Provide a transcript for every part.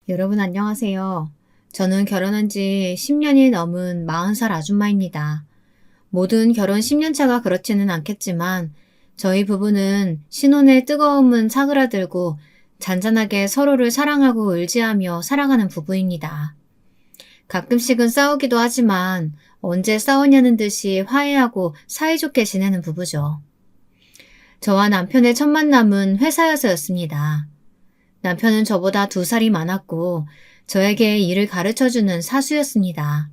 여러분 안녕하세요. 저는 결혼한 지 10년이 넘은 40살 아줌마입니다. 모든 결혼 10년 차가 그렇지는 않겠지만 저희 부부는 신혼의 뜨거움은 사그라들고 잔잔하게 서로를 사랑하고 의지하며 살아가는 부부입니다. 가끔씩은 싸우기도 하지만 언제 싸웠냐는 듯이 화해하고 사이좋게 지내는 부부죠. 저와 남편의 첫 만남은 회사에서였습니다. 남편은 저보다 2살이 많았고 저에게 일을 가르쳐주는 사수였습니다.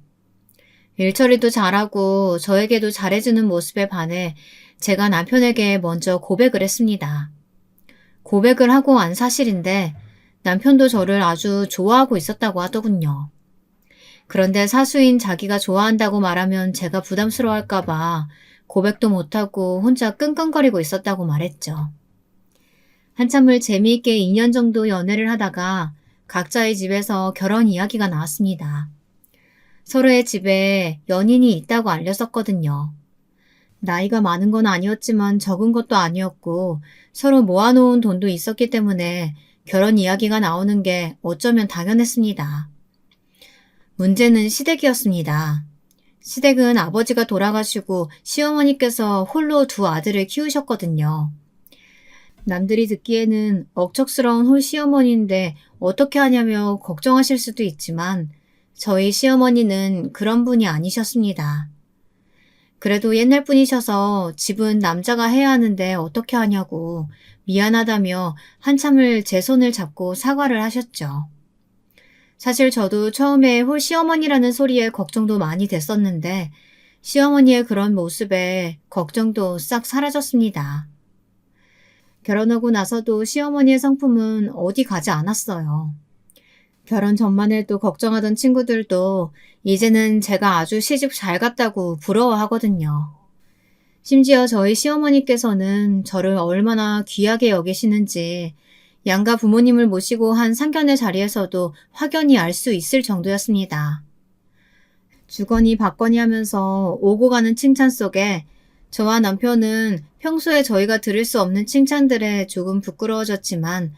일처리도 잘하고 저에게도 잘해주는 모습에 반해 제가 남편에게 먼저 고백을 했습니다. 고백을 하고 안 사실인데 남편도 저를 아주 좋아하고 있었다고 하더군요. 그런데 사수인 자기가 좋아한다고 말하면 제가 부담스러워할까봐 고백도 못하고 혼자 끙끙거리고 있었다고 말했죠. 한참을 재미있게 2년 정도 연애를 하다가 각자의 집에서 결혼 이야기가 나왔습니다. 서로의 집에 연인이 있다고 알렸었거든요. 나이가 많은 건 아니었지만 적은 것도 아니었고 서로 모아놓은 돈도 있었기 때문에 결혼 이야기가 나오는 게 어쩌면 당연했습니다. 문제는 시댁이었습니다. 시댁은 아버지가 돌아가시고 시어머니께서 홀로 2 아들을 키우셨거든요. 남들이 듣기에는 억척스러운 홀 시어머니인데 어떻게 하냐며 걱정하실 수도 있지만 저희 시어머니는 그런 분이 아니셨습니다. 그래도 옛날 분이셔서 집은 남자가 해야 하는데 어떻게 하냐고 미안하다며 한참을 제 손을 잡고 사과를 하셨죠. 사실 저도 처음에 홀 시어머니라는 소리에 걱정도 많이 됐었는데 시어머니의 그런 모습에 걱정도 싹 사라졌습니다. 결혼하고 나서도 시어머니의 성품은 어디 가지 않았어요. 결혼 전만 해도 걱정하던 친구들도 이제는 제가 아주 시집 잘 갔다고 부러워하거든요. 심지어 저희 시어머니께서는 저를 얼마나 귀하게 여기시는지 양가 부모님을 모시고 한 상견례 자리에서도 확연히 알 수 있을 정도였습니다. 주거니 받거니 하면서 오고 가는 칭찬 속에 저와 남편은 평소에 저희가 들을 수 없는 칭찬들에 조금 부끄러워졌지만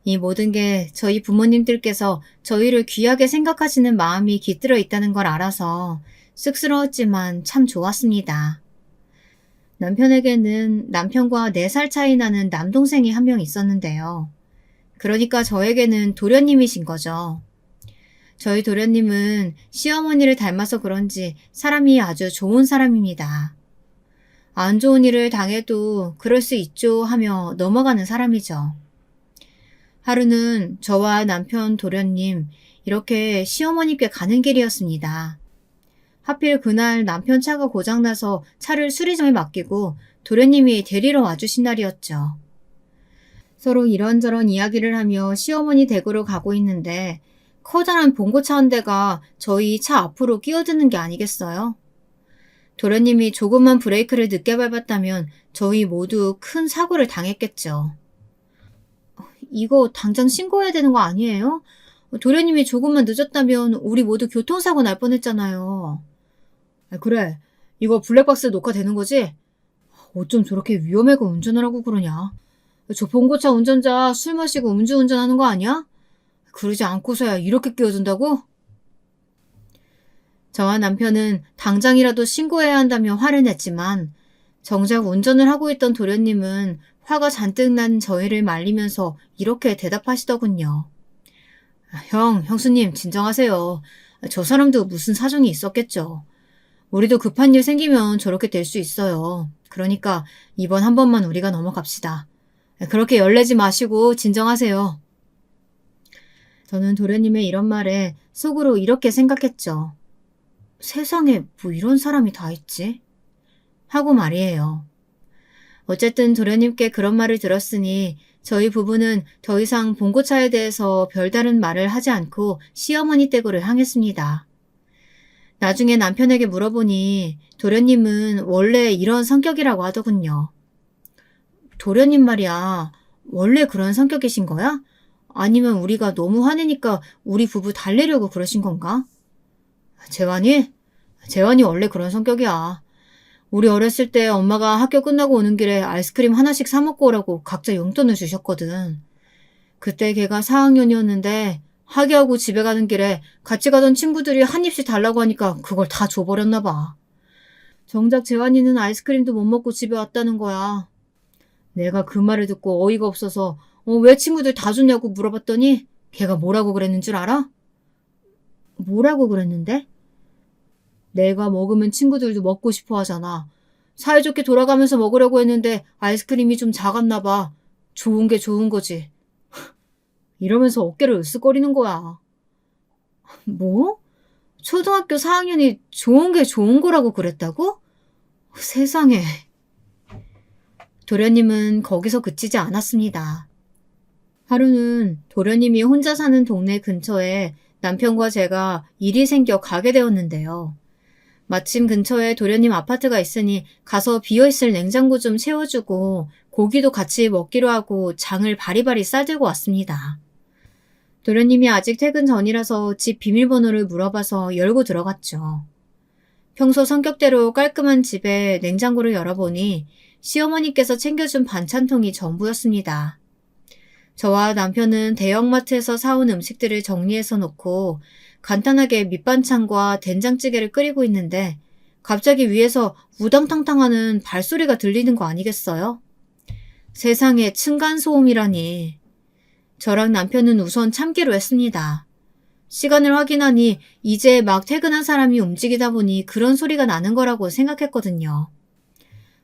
이 모든 게 저희 부모님들께서 저희를 귀하게 생각하시는 마음이 깃들어 있다는 걸 알아서 쑥스러웠지만 참 좋았습니다. 남편에게는 남편과 4살 차이 나는 남동생이 한 명 있었는데요. 그러니까 저에게는 도련님이신 거죠. 저희 도련님은 시어머니를 닮아서 그런지 사람이 아주 좋은 사람입니다. 안 좋은 일을 당해도 그럴 수 있죠 하며 넘어가는 사람이죠. 하루는 저와 남편 도련님 이렇게 시어머니께 가는 길이었습니다. 하필 그날 남편 차가 고장나서 차를 수리점에 맡기고 도련님이 데리러 와주신 날이었죠. 서로 이런저런 이야기를 하며 시어머니 댁으로 가고 있는데 커다란 봉고차 한 대가 저희 차 앞으로 끼어드는 게 아니겠어요? 도련님이 조금만 브레이크를 늦게 밟았다면 저희 모두 큰 사고를 당했겠죠. 이거 당장 신고해야 되는 거 아니에요? 도련님이 조금만 늦었다면 우리 모두 교통사고 날 뻔했잖아요. 그래, 이거 블랙박스 녹화되는 거지? 어쩜 저렇게 위험하게 운전을 하고 그러냐? 저 봉고차 운전자 술 마시고 음주운전하는 거 아니야? 그러지 않고서야 이렇게 끼어든다고? 저와 남편은 당장이라도 신고해야 한다며 화를 냈지만 정작 운전을 하고 있던 도련님은 화가 잔뜩 난 저희를 말리면서 이렇게 대답하시더군요. 형수님 진정하세요. 저 사람도 무슨 사정이 있었겠죠. 우리도 급한 일 생기면 저렇게 될 수 있어요. 그러니까 이번 한 번만 우리가 넘어갑시다. 그렇게 열내지 마시고 진정하세요. 저는 도련님의 이런 말에 속으로 이렇게 생각했죠. 세상에 뭐 이런 사람이 다 있지? 하고 말이에요. 어쨌든 도련님께 그런 말을 들었으니 저희 부부는 더 이상 봉고차에 대해서 별다른 말을 하지 않고 시어머니 댁으로 향했습니다. 나중에 남편에게 물어보니 도련님은 원래 이런 성격이라고 하더군요. 도련님 말이야, 원래 그런 성격이신 거야? 아니면 우리가 너무 화내니까 우리 부부 달래려고 그러신 건가? 재환이? 재환이 원래 그런 성격이야. 우리 어렸을 때 엄마가 학교 끝나고 오는 길에 아이스크림 하나씩 사 먹고 오라고 각자 용돈을 주셨거든. 그때 걔가 4학년이었는데 하기하고 집에 가는 길에 같이 가던 친구들이 한 입씩 달라고 하니까 그걸 다 줘버렸나 봐. 정작 재환이는 아이스크림도 못 먹고 집에 왔다는 거야. 내가 그 말을 듣고 어이가 없어서 왜 친구들 다 줬냐고 물어봤더니 걔가 뭐라고 그랬는 줄 알아? 뭐라고 그랬는데? 내가 먹으면 친구들도 먹고 싶어 하잖아. 사이좋게 돌아가면서 먹으려고 했는데 아이스크림이 좀 작았나 봐. 좋은 게 좋은 거지. 이러면서 어깨를 으쓱거리는 거야. 뭐? 초등학교 4학년이 좋은 게 좋은 거라고 그랬다고? 세상에. 도련님은 거기서 그치지 않았습니다. 하루는 도련님이 혼자 사는 동네 근처에 남편과 제가 일이 생겨 가게 되었는데요. 마침 근처에 도련님 아파트가 있으니 가서 비어있을 냉장고 좀 채워주고 고기도 같이 먹기로 하고 장을 바리바리 싸들고 왔습니다. 도련님이 아직 퇴근 전이라서 집 비밀번호를 물어봐서 열고 들어갔죠. 평소 성격대로 깔끔한 집에 냉장고를 열어보니 시어머니께서 챙겨준 반찬통이 전부였습니다. 저와 남편은 대형마트에서 사온 음식들을 정리해서 놓고 간단하게 밑반찬과 된장찌개를 끓이고 있는데 갑자기 위에서 우당탕탕하는 발소리가 들리는 거 아니겠어요? 세상에 층간소음이라니. 저랑 남편은 우선 참기로 했습니다. 시간을 확인하니 이제 막 퇴근한 사람이 움직이다 보니 그런 소리가 나는 거라고 생각했거든요.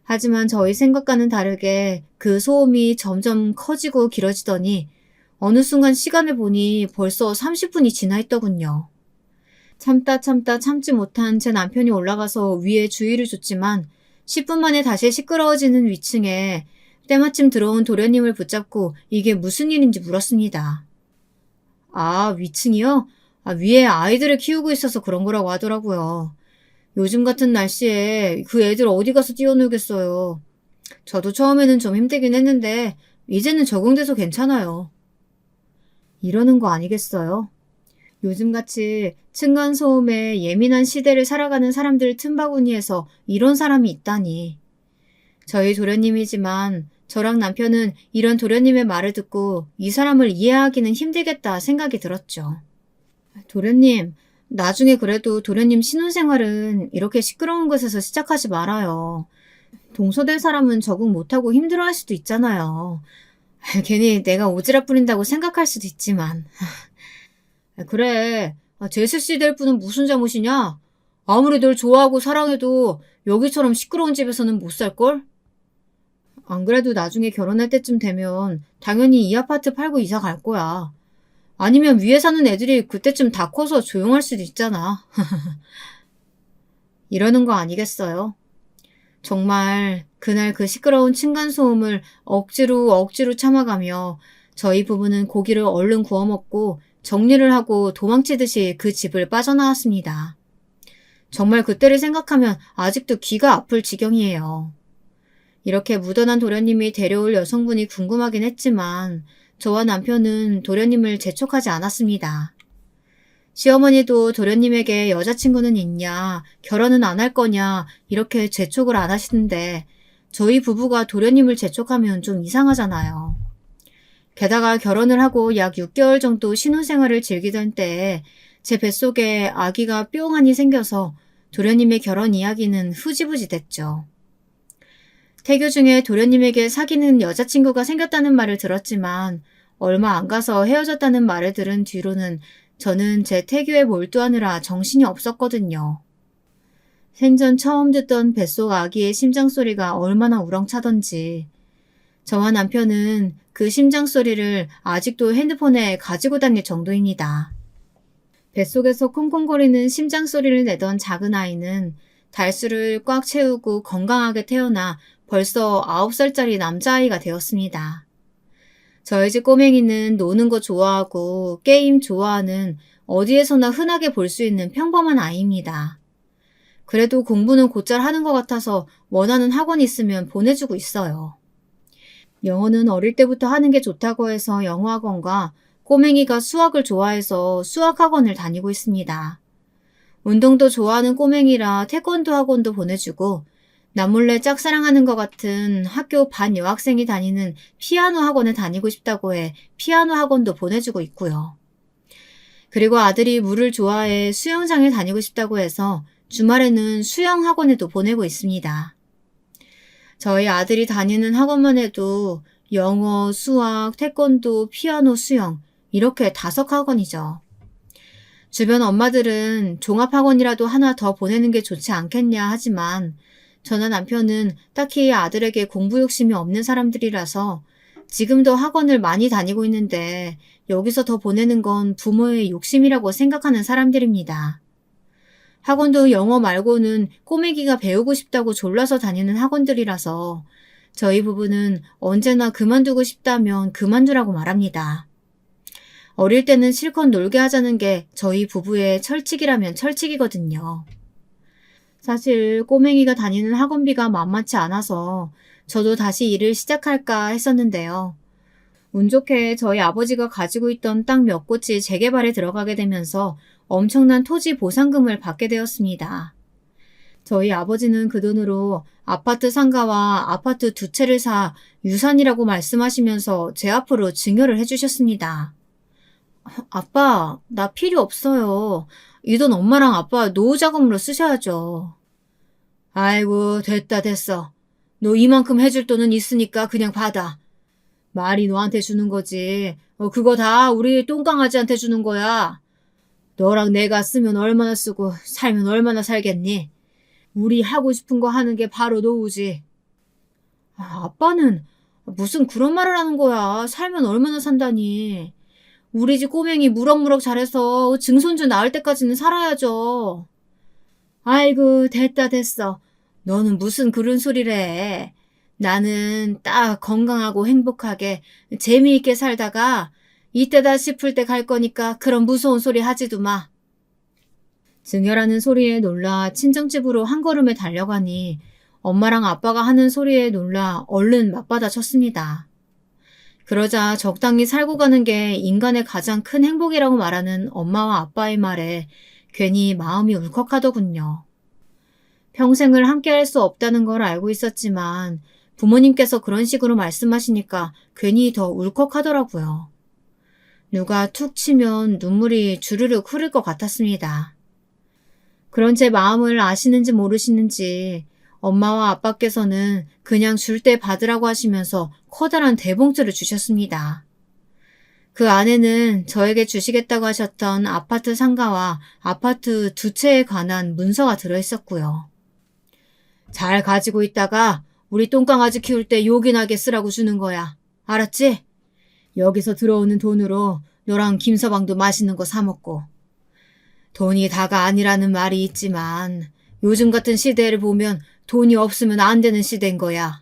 하지만 저희 생각과는 다르게 그 소음이 점점 커지고 길어지더니 어느 순간 시간을 보니 벌써 30분이 지나 있더군요. 참다 참지 못한 제 남편이 올라가서 위에 주의를 줬지만 10분 만에 다시 시끄러워지는 위층에 때마침 들어온 도련님을 붙잡고 이게 무슨 일인지 물었습니다. 아, 위층이요? 위에 아이들을 키우고 있어서 그런 거라고 하더라고요. 요즘 같은 날씨에 그 애들 어디 가서 뛰어놀겠어요. 저도 처음에는 좀 힘들긴 했는데 이제는 적응돼서 괜찮아요. 이러는 거 아니겠어요? 요즘같이 층간소음에 예민한 시대를 살아가는 사람들 틈바구니에서 이런 사람이 있다니. 저희 도련님이지만 저랑 남편은 이런 도련님의 말을 듣고 이 사람을 이해하기는 힘들겠다 생각이 들었죠. 도련님, 나중에 그래도 도련님 신혼생활은 이렇게 시끄러운 곳에서 시작하지 말아요. 동서된 사람은 적응 못하고 힘들어할 수도 있잖아요. 괜히 내가 오지랖 부린다고 생각할 수도 있지만. 그래, 제스씨 될 분은 무슨 잘못이냐? 아무리 널 좋아하고 사랑해도 여기처럼 시끄러운 집에서는 못 살걸? 안 그래도 나중에 결혼할 때쯤 되면 당연히 이 아파트 팔고 이사 갈 거야. 아니면 위에 사는 애들이 그때쯤 다 커서 조용할 수도 있잖아. 이러는 거 아니겠어요? 정말 그날 그 시끄러운 층간소음을 억지로 참아가며 저희 부부는 고기를 얼른 구워 먹고 정리를 하고 도망치듯이 그 집을 빠져나왔습니다. 정말 그때를 생각하면 아직도 귀가 아플 지경이에요. 이렇게 무던한 도련님이 데려올 여성분이 궁금하긴 했지만 저와 남편은 도련님을 재촉하지 않았습니다. 시어머니도 도련님에게 여자친구는 있냐, 결혼은 안 할 거냐 이렇게 재촉을 안 하시는데 저희 부부가 도련님을 재촉하면 좀 이상하잖아요. 게다가 결혼을 하고 약 6개월 정도 신혼생활을 즐기던 때에 제 뱃속에 아기가 뿅하니 생겨서 도련님의 결혼 이야기는 흐지부지 됐죠. 태교 중에 도련님에게 사귀는 여자친구가 생겼다는 말을 들었지만 얼마 안 가서 헤어졌다는 말을 들은 뒤로는 저는 제 태교에 몰두하느라 정신이 없었거든요. 생전 처음 듣던 뱃속 아기의 심장소리가 얼마나 우렁차던지 저와 남편은 그 심장소리를 아직도 핸드폰에 가지고 다닐 정도입니다. 뱃속에서 콩콩거리는 심장소리를 내던 작은 아이는 달수를 꽉 채우고 건강하게 태어나 벌써 9살짜리 남자아이가 되었습니다. 저희 집 꼬맹이는 노는 거 좋아하고 게임 좋아하는 어디에서나 흔하게 볼 수 있는 평범한 아이입니다. 그래도 공부는 곧잘 하는 것 같아서 원하는 학원 있으면 보내주고 있어요. 영어는 어릴 때부터 하는 게 좋다고 해서 영어학원과 꼬맹이가 수학을 좋아해서 수학학원을 다니고 있습니다. 운동도 좋아하는 꼬맹이라 태권도 학원도 보내주고 남몰래 짝사랑하는 것 같은 학교 반 여학생이 다니는 피아노 학원에 다니고 싶다고 해 피아노 학원도 보내주고 있고요. 그리고 아들이 물을 좋아해 수영장에 다니고 싶다고 해서 주말에는 수영 학원에도 보내고 있습니다. 저희 아들이 다니는 학원만 해도 영어, 수학, 태권도, 피아노, 수영 이렇게 5학원이죠. 주변 엄마들은 종합학원이라도 하나 더 보내는 게 좋지 않겠냐 하지만 저나 남편은 딱히 아들에게 공부 욕심이 없는 사람들이라서 지금도 학원을 많이 다니고 있는데 여기서 더 보내는 건 부모의 욕심이라고 생각하는 사람들입니다. 학원도 영어 말고는 꼬매기가 배우고 싶다고 졸라서 다니는 학원들이라서 저희 부부는 언제나 그만두고 싶다면 그만두라고 말합니다. 어릴 때는 실컷 놀게 하자는 게 저희 부부의 철칙이라면 철칙이거든요. 사실 꼬맹이가 다니는 학원비가 만만치 않아서 저도 다시 일을 시작할까 했었는데요. 운 좋게 저희 아버지가 가지고 있던 땅 몇 곳이 재개발에 들어가게 되면서 엄청난 토지 보상금을 받게 되었습니다. 저희 아버지는 그 돈으로 아파트 상가와 아파트 2채를 사 유산이라고 말씀하시면서 제 앞으로 증여를 해주셨습니다. 아빠, 나 필요 없어요. 이 돈 엄마랑 아빠 노후 자금으로 쓰셔야죠. 아이고, 됐어. 너 이만큼 해줄 돈은 있으니까 그냥 받아. 말이 너한테 주는 거지. 그거 다 우리 똥강아지한테 주는 거야. 너랑 내가 쓰면 얼마나 쓰고 살면 얼마나 살겠니? 우리 하고 싶은 거 하는 게 바로 노후지. 아빠는 무슨 그런 말을 하는 거야. 살면 얼마나 산다니. 우리 집 꼬맹이 무럭무럭 자라서 증손주 낳을 때까지는 살아야죠. 아이고, 됐어. 너는 무슨 그런 소리를 해. 나는 딱 건강하고 행복하게 재미있게 살다가 이때다 싶을 때 갈 거니까 그런 무서운 소리 하지도 마. 증여라는 소리에 놀라 친정집으로 한 걸음에 달려가니 엄마랑 아빠가 하는 소리에 놀라 얼른 맞받아 쳤습니다. 그러자 적당히 살고 가는 게 인간의 가장 큰 행복이라고 말하는 엄마와 아빠의 말에 괜히 마음이 울컥하더군요. 평생을 함께할 수 없다는 걸 알고 있었지만 부모님께서 그런 식으로 말씀하시니까 괜히 더 울컥하더라고요. 누가 툭 치면 눈물이 주르륵 흐를 것 같았습니다. 그런 제 마음을 아시는지 모르시는지 엄마와 아빠께서는 그냥 줄 때 받으라고 하시면서 커다란 대봉투를 주셨습니다. 그 안에는 저에게 주시겠다고 하셨던 아파트 상가와 아파트 2채에 관한 문서가 들어있었고요. 잘 가지고 있다가 우리 똥강아지 키울 때 요긴하게 쓰라고 주는 거야. 알았지? 여기서 들어오는 돈으로 너랑 김서방도 맛있는 거 사 먹고. 돈이 다가 아니라는 말이 있지만 요즘 같은 시대를 보면 돈이 없으면 안 되는 시대인 거야.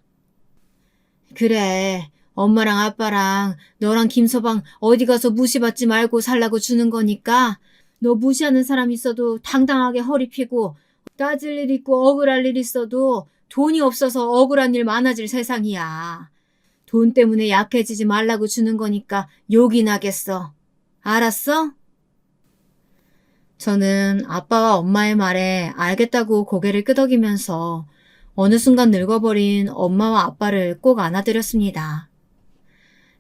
그래, 엄마랑 아빠랑 너랑 김서방 어디 가서 무시받지 말고 살라고 주는 거니까 너 무시하는 사람 있어도 당당하게 허리 펴고 따질 일 있고 억울할 일 있어도 돈이 없어서 억울한 일 많아질 세상이야. 돈 때문에 약해지지 말라고 주는 거니까 욕이 나겠어. 알았어? 저는 아빠와 엄마의 말에 알겠다고 고개를 끄덕이면서 어느 순간 늙어버린 엄마와 아빠를 꼭 안아드렸습니다.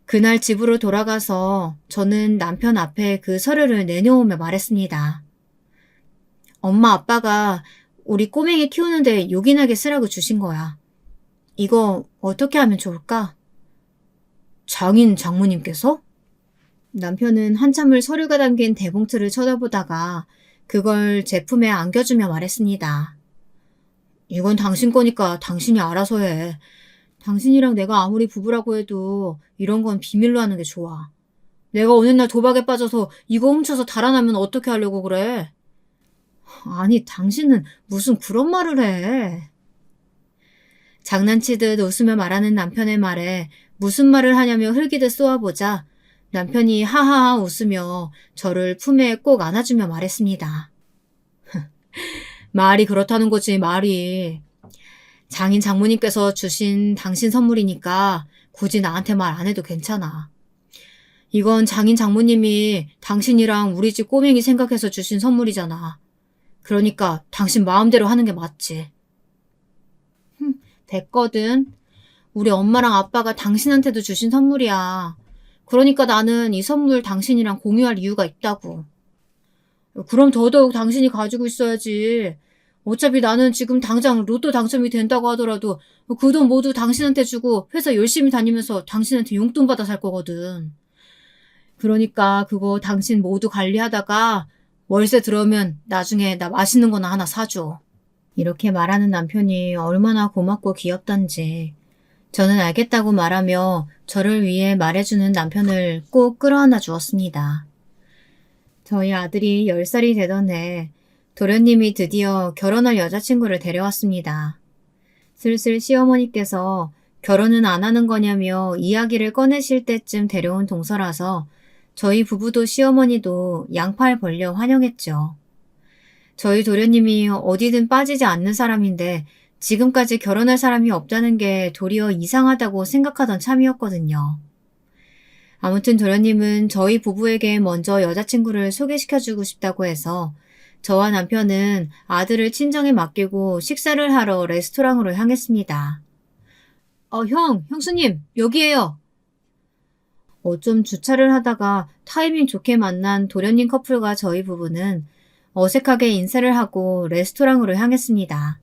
그날 집으로 돌아가서 저는 남편 앞에 그 서류를 내놓으며 말했습니다. 엄마 아빠가 우리 꼬맹이 키우는데 요긴하게 쓰라고 주신 거야. 이거 어떻게 하면 좋을까? 장인 장모님께서? 남편은 한참을 서류가 담긴 대봉투를 쳐다보다가 그걸 제품에 안겨주며 말했습니다. 이건 당신 거니까 당신이 알아서 해. 당신이랑 내가 아무리 부부라고 해도 이런 건 비밀로 하는 게 좋아. 내가 어느 날 도박에 빠져서 이거 훔쳐서 달아나면 어떻게 하려고 그래? 아니, 당신은 무슨 그런 말을 해. 장난치듯 웃으며 말하는 남편의 말에 무슨 말을 하냐며 흘기듯 쏘아보자 남편이 하하하 웃으며 저를 품에 꼭 안아주며 말했습니다. 말이 그렇다는 거지, 말이. 장인 장모님께서 주신 당신 선물이니까 굳이 나한테 말 안 해도 괜찮아. 이건 장인 장모님이 당신이랑 우리 집 꼬맹이 생각해서 주신 선물이잖아. 그러니까 당신 마음대로 하는 게 맞지. 됐거든. 우리 엄마랑 아빠가 당신한테도 주신 선물이야. 그러니까 나는 이 선물 당신이랑 공유할 이유가 있다고. 그럼 더더욱 당신이 가지고 있어야지. 어차피 나는 지금 당장 로또 당첨이 된다고 하더라도 그 돈 모두 당신한테 주고 회사 열심히 다니면서 당신한테 용돈 받아 살 거거든. 그러니까 그거 당신 모두 관리하다가 월세 들어오면 나중에 나 맛있는 거나 하나 사줘. 이렇게 말하는 남편이 얼마나 고맙고 귀엽던지 저는 알겠다고 말하며 저를 위해 말해주는 남편을 꼭 끌어안아 주었습니다. 저희 아들이 10살이 되던 해 도련님이 드디어 결혼할 여자친구를 데려왔습니다. 슬슬 시어머니께서 결혼은 안 하는 거냐며 이야기를 꺼내실 때쯤 데려온 동서라서 저희 부부도 시어머니도 양팔 벌려 환영했죠. 저희 도련님이 어디든 빠지지 않는 사람인데 지금까지 결혼할 사람이 없다는 게 도리어 이상하다고 생각하던 참이었거든요. 아무튼 도련님은 저희 부부에게 먼저 여자친구를 소개시켜주고 싶다고 해서 저와 남편은 아들을 친정에 맡기고 식사를 하러 레스토랑으로 향했습니다. 형수님, 여기에요. 어쩜 주차를 하다가 타이밍 좋게 만난 도련님 커플과 저희 부부는 어색하게 인사를 하고 레스토랑으로 향했습니다.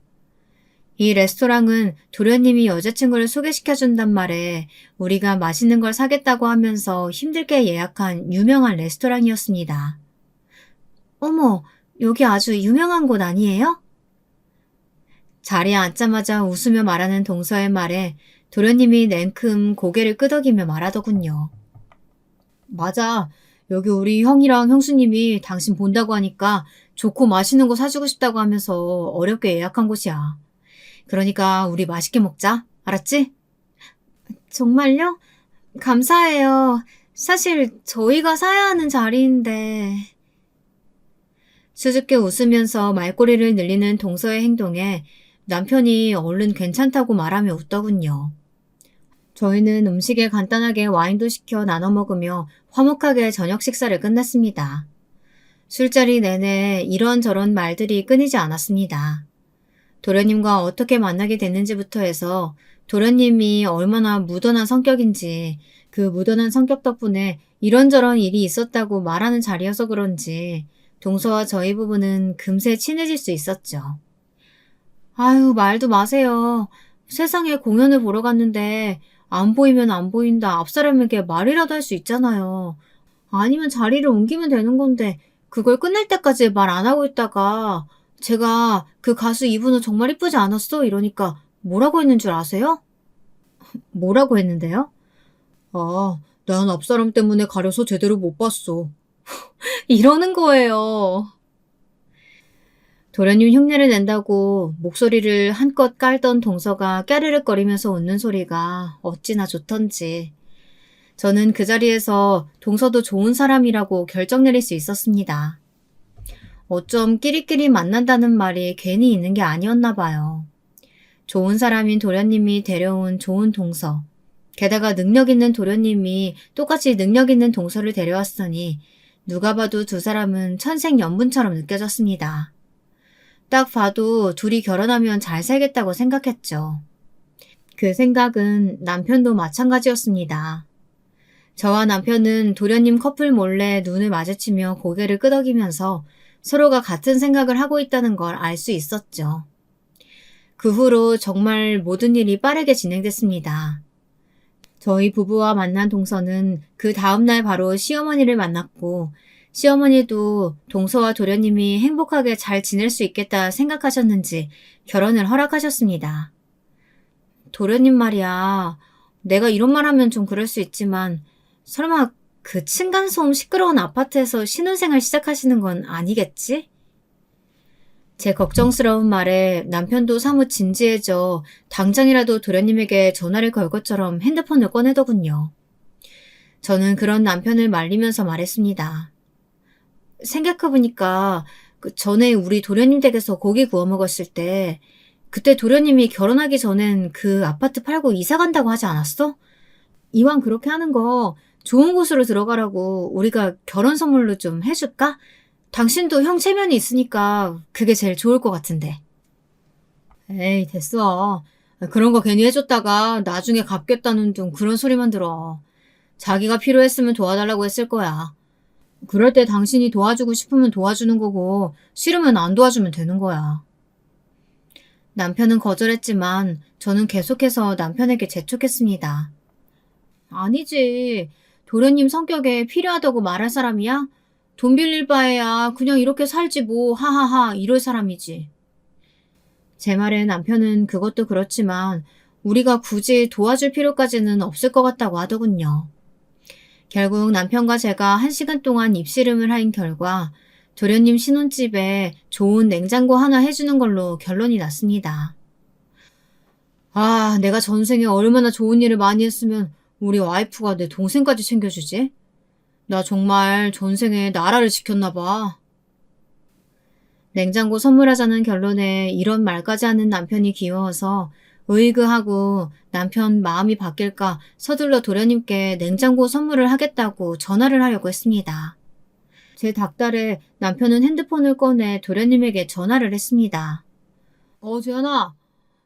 이 레스토랑은 도련님이 여자친구를 소개시켜준단 말에 우리가 맛있는 걸 사겠다고 하면서 힘들게 예약한 유명한 레스토랑이었습니다. 어머, 여기 아주 유명한 곳 아니에요? 자리에 앉자마자 웃으며 말하는 동서의 말에 도련님이 냉큼 고개를 끄덕이며 말하더군요. 맞아. 여기 우리 형이랑 형수님이 당신 본다고 하니까 좋고 맛있는 거 사주고 싶다고 하면서 어렵게 예약한 곳이야. 그러니까 우리 맛있게 먹자. 알았지? 정말요? 감사해요. 사실 저희가 사야 하는 자리인데. 수줍게 웃으면서 말꼬리를 늘리는 동서의 행동에 남편이 얼른 괜찮다고 말하며 웃더군요. 저희는 음식에 간단하게 와인도 시켜 나눠 먹으며 화목하게 저녁 식사를 끝냈습니다. 술자리 내내 이런저런 말들이 끊이지 않았습니다. 도련님과 어떻게 만나게 됐는지부터 해서 도련님이 얼마나 무던한 성격인지 그 무던한 성격 덕분에 이런저런 일이 있었다고 말하는 자리여서 그런지 동서와 저희 부부는 금세 친해질 수 있었죠. 아유, 말도 마세요. 세상에 공연을 보러 갔는데 안 보이면 안 보인다 앞사람에게 말이라도 할 수 있잖아요. 아니면 자리를 옮기면 되는 건데 그걸 끝날 때까지 말 안 하고 있다가 제가 그 가수 이분은 정말 이쁘지 않았어? 이러니까 뭐라고 했는 줄 아세요? 뭐라고 했는데요? 난 앞사람 때문에 가려서 제대로 못 봤어. 이러는 거예요. 도련님 흉내를 낸다고 목소리를 한껏 깔던 동서가 까르륵거리면서 웃는 소리가 어찌나 좋던지. 저는 그 자리에서 동서도 좋은 사람이라고 결정 내릴 수 있었습니다. 어쩜 끼리끼리 만난다는 말이 괜히 있는 게 아니었나 봐요. 좋은 사람인 도련님이 데려온 좋은 동서. 게다가 능력 있는 도련님이 똑같이 능력 있는 동서를 데려왔으니 누가 봐도 두 사람은 천생연분처럼 느껴졌습니다. 딱 봐도 둘이 결혼하면 잘 살겠다고 생각했죠. 그 생각은 남편도 마찬가지였습니다. 저와 남편은 도련님 커플 몰래 눈을 마주치며 고개를 끄덕이면서 서로가 같은 생각을 하고 있다는 걸 알 수 있었죠. 그 후로 정말 모든 일이 빠르게 진행됐습니다. 저희 부부와 만난 동서는 그 다음날 바로 시어머니를 만났고 시어머니도 동서와 도련님이 행복하게 잘 지낼 수 있겠다 생각하셨는지 결혼을 허락하셨습니다. 도련님 말이야. 내가 이런 말 하면 좀 그럴 수 있지만 설마 그 층간소음 시끄러운 아파트에서 신혼생활 시작하시는 건 아니겠지? 제 걱정스러운 말에 남편도 사뭇 진지해져 당장이라도 도련님에게 전화를 걸 것처럼 핸드폰을 꺼내더군요. 저는 그런 남편을 말리면서 말했습니다. 생각해보니까 그 전에 우리 도련님 댁에서 고기 구워 먹었을 때 그때 도련님이 결혼하기 전엔 그 아파트 팔고 이사 간다고 하지 않았어? 이왕 그렇게 하는 거 좋은 곳으로 들어가라고 우리가 결혼 선물로 좀 해줄까? 당신도 형 체면이 있으니까 그게 제일 좋을 것 같은데. 에이, 됐어. 그런 거 괜히 해줬다가 나중에 갚겠다는 둥 그런 소리만 들어. 자기가 필요했으면 도와달라고 했을 거야. 그럴 때 당신이 도와주고 싶으면 도와주는 거고 싫으면 안 도와주면 되는 거야. 남편은 거절했지만 저는 계속해서 남편에게 재촉했습니다. 아니지. 도련님 성격에 필요하다고 말할 사람이야? 돈 빌릴 바에야 그냥 이렇게 살지 뭐 하하하 이럴 사람이지. 제 말에 남편은 그것도 그렇지만 우리가 굳이 도와줄 필요까지는 없을 것 같다고 하더군요. 결국 남편과 제가 1시간 동안 입씨름을 한 결과 도련님 신혼집에 좋은 냉장고 하나 해주는 걸로 결론이 났습니다. 아, 내가 전생에 얼마나 좋은 일을 많이 했으면 우리 와이프가 내 동생까지 챙겨주지? 나 정말 전생에 나라를 지켰나 봐. 냉장고 선물하자는 결론에 이런 말까지 하는 남편이 귀여워서 으이그하고 남편 마음이 바뀔까 서둘러 도련님께 냉장고 선물을 하겠다고 전화를 하려고 했습니다. 제 닥달에 남편은 핸드폰을 꺼내 도련님에게 전화를 했습니다. 재현아,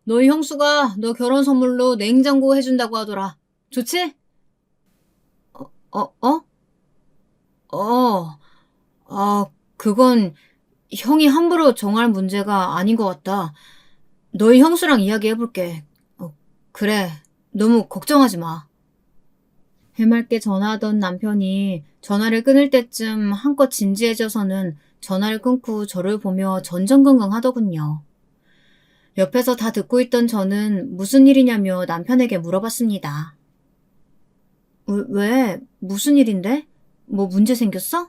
너희 형수가 너 결혼 선물로 냉장고 해준다고 하더라. 좋지? 어, 어? 어, 그건 형이 함부로 정할 문제가 아닌 것 같다. 너희 형수랑 이야기해볼게. 그래, 너무 걱정하지 마. 해맑게 전화하던 남편이 전화를 끊을 때쯤 한껏 진지해져서는 전화를 끊고 저를 보며 전전긍긍 하더군요. 옆에서 다 듣고 있던 저는 무슨 일이냐며 남편에게 물어봤습니다. 왜? 무슨 일인데? 뭐 문제 생겼어?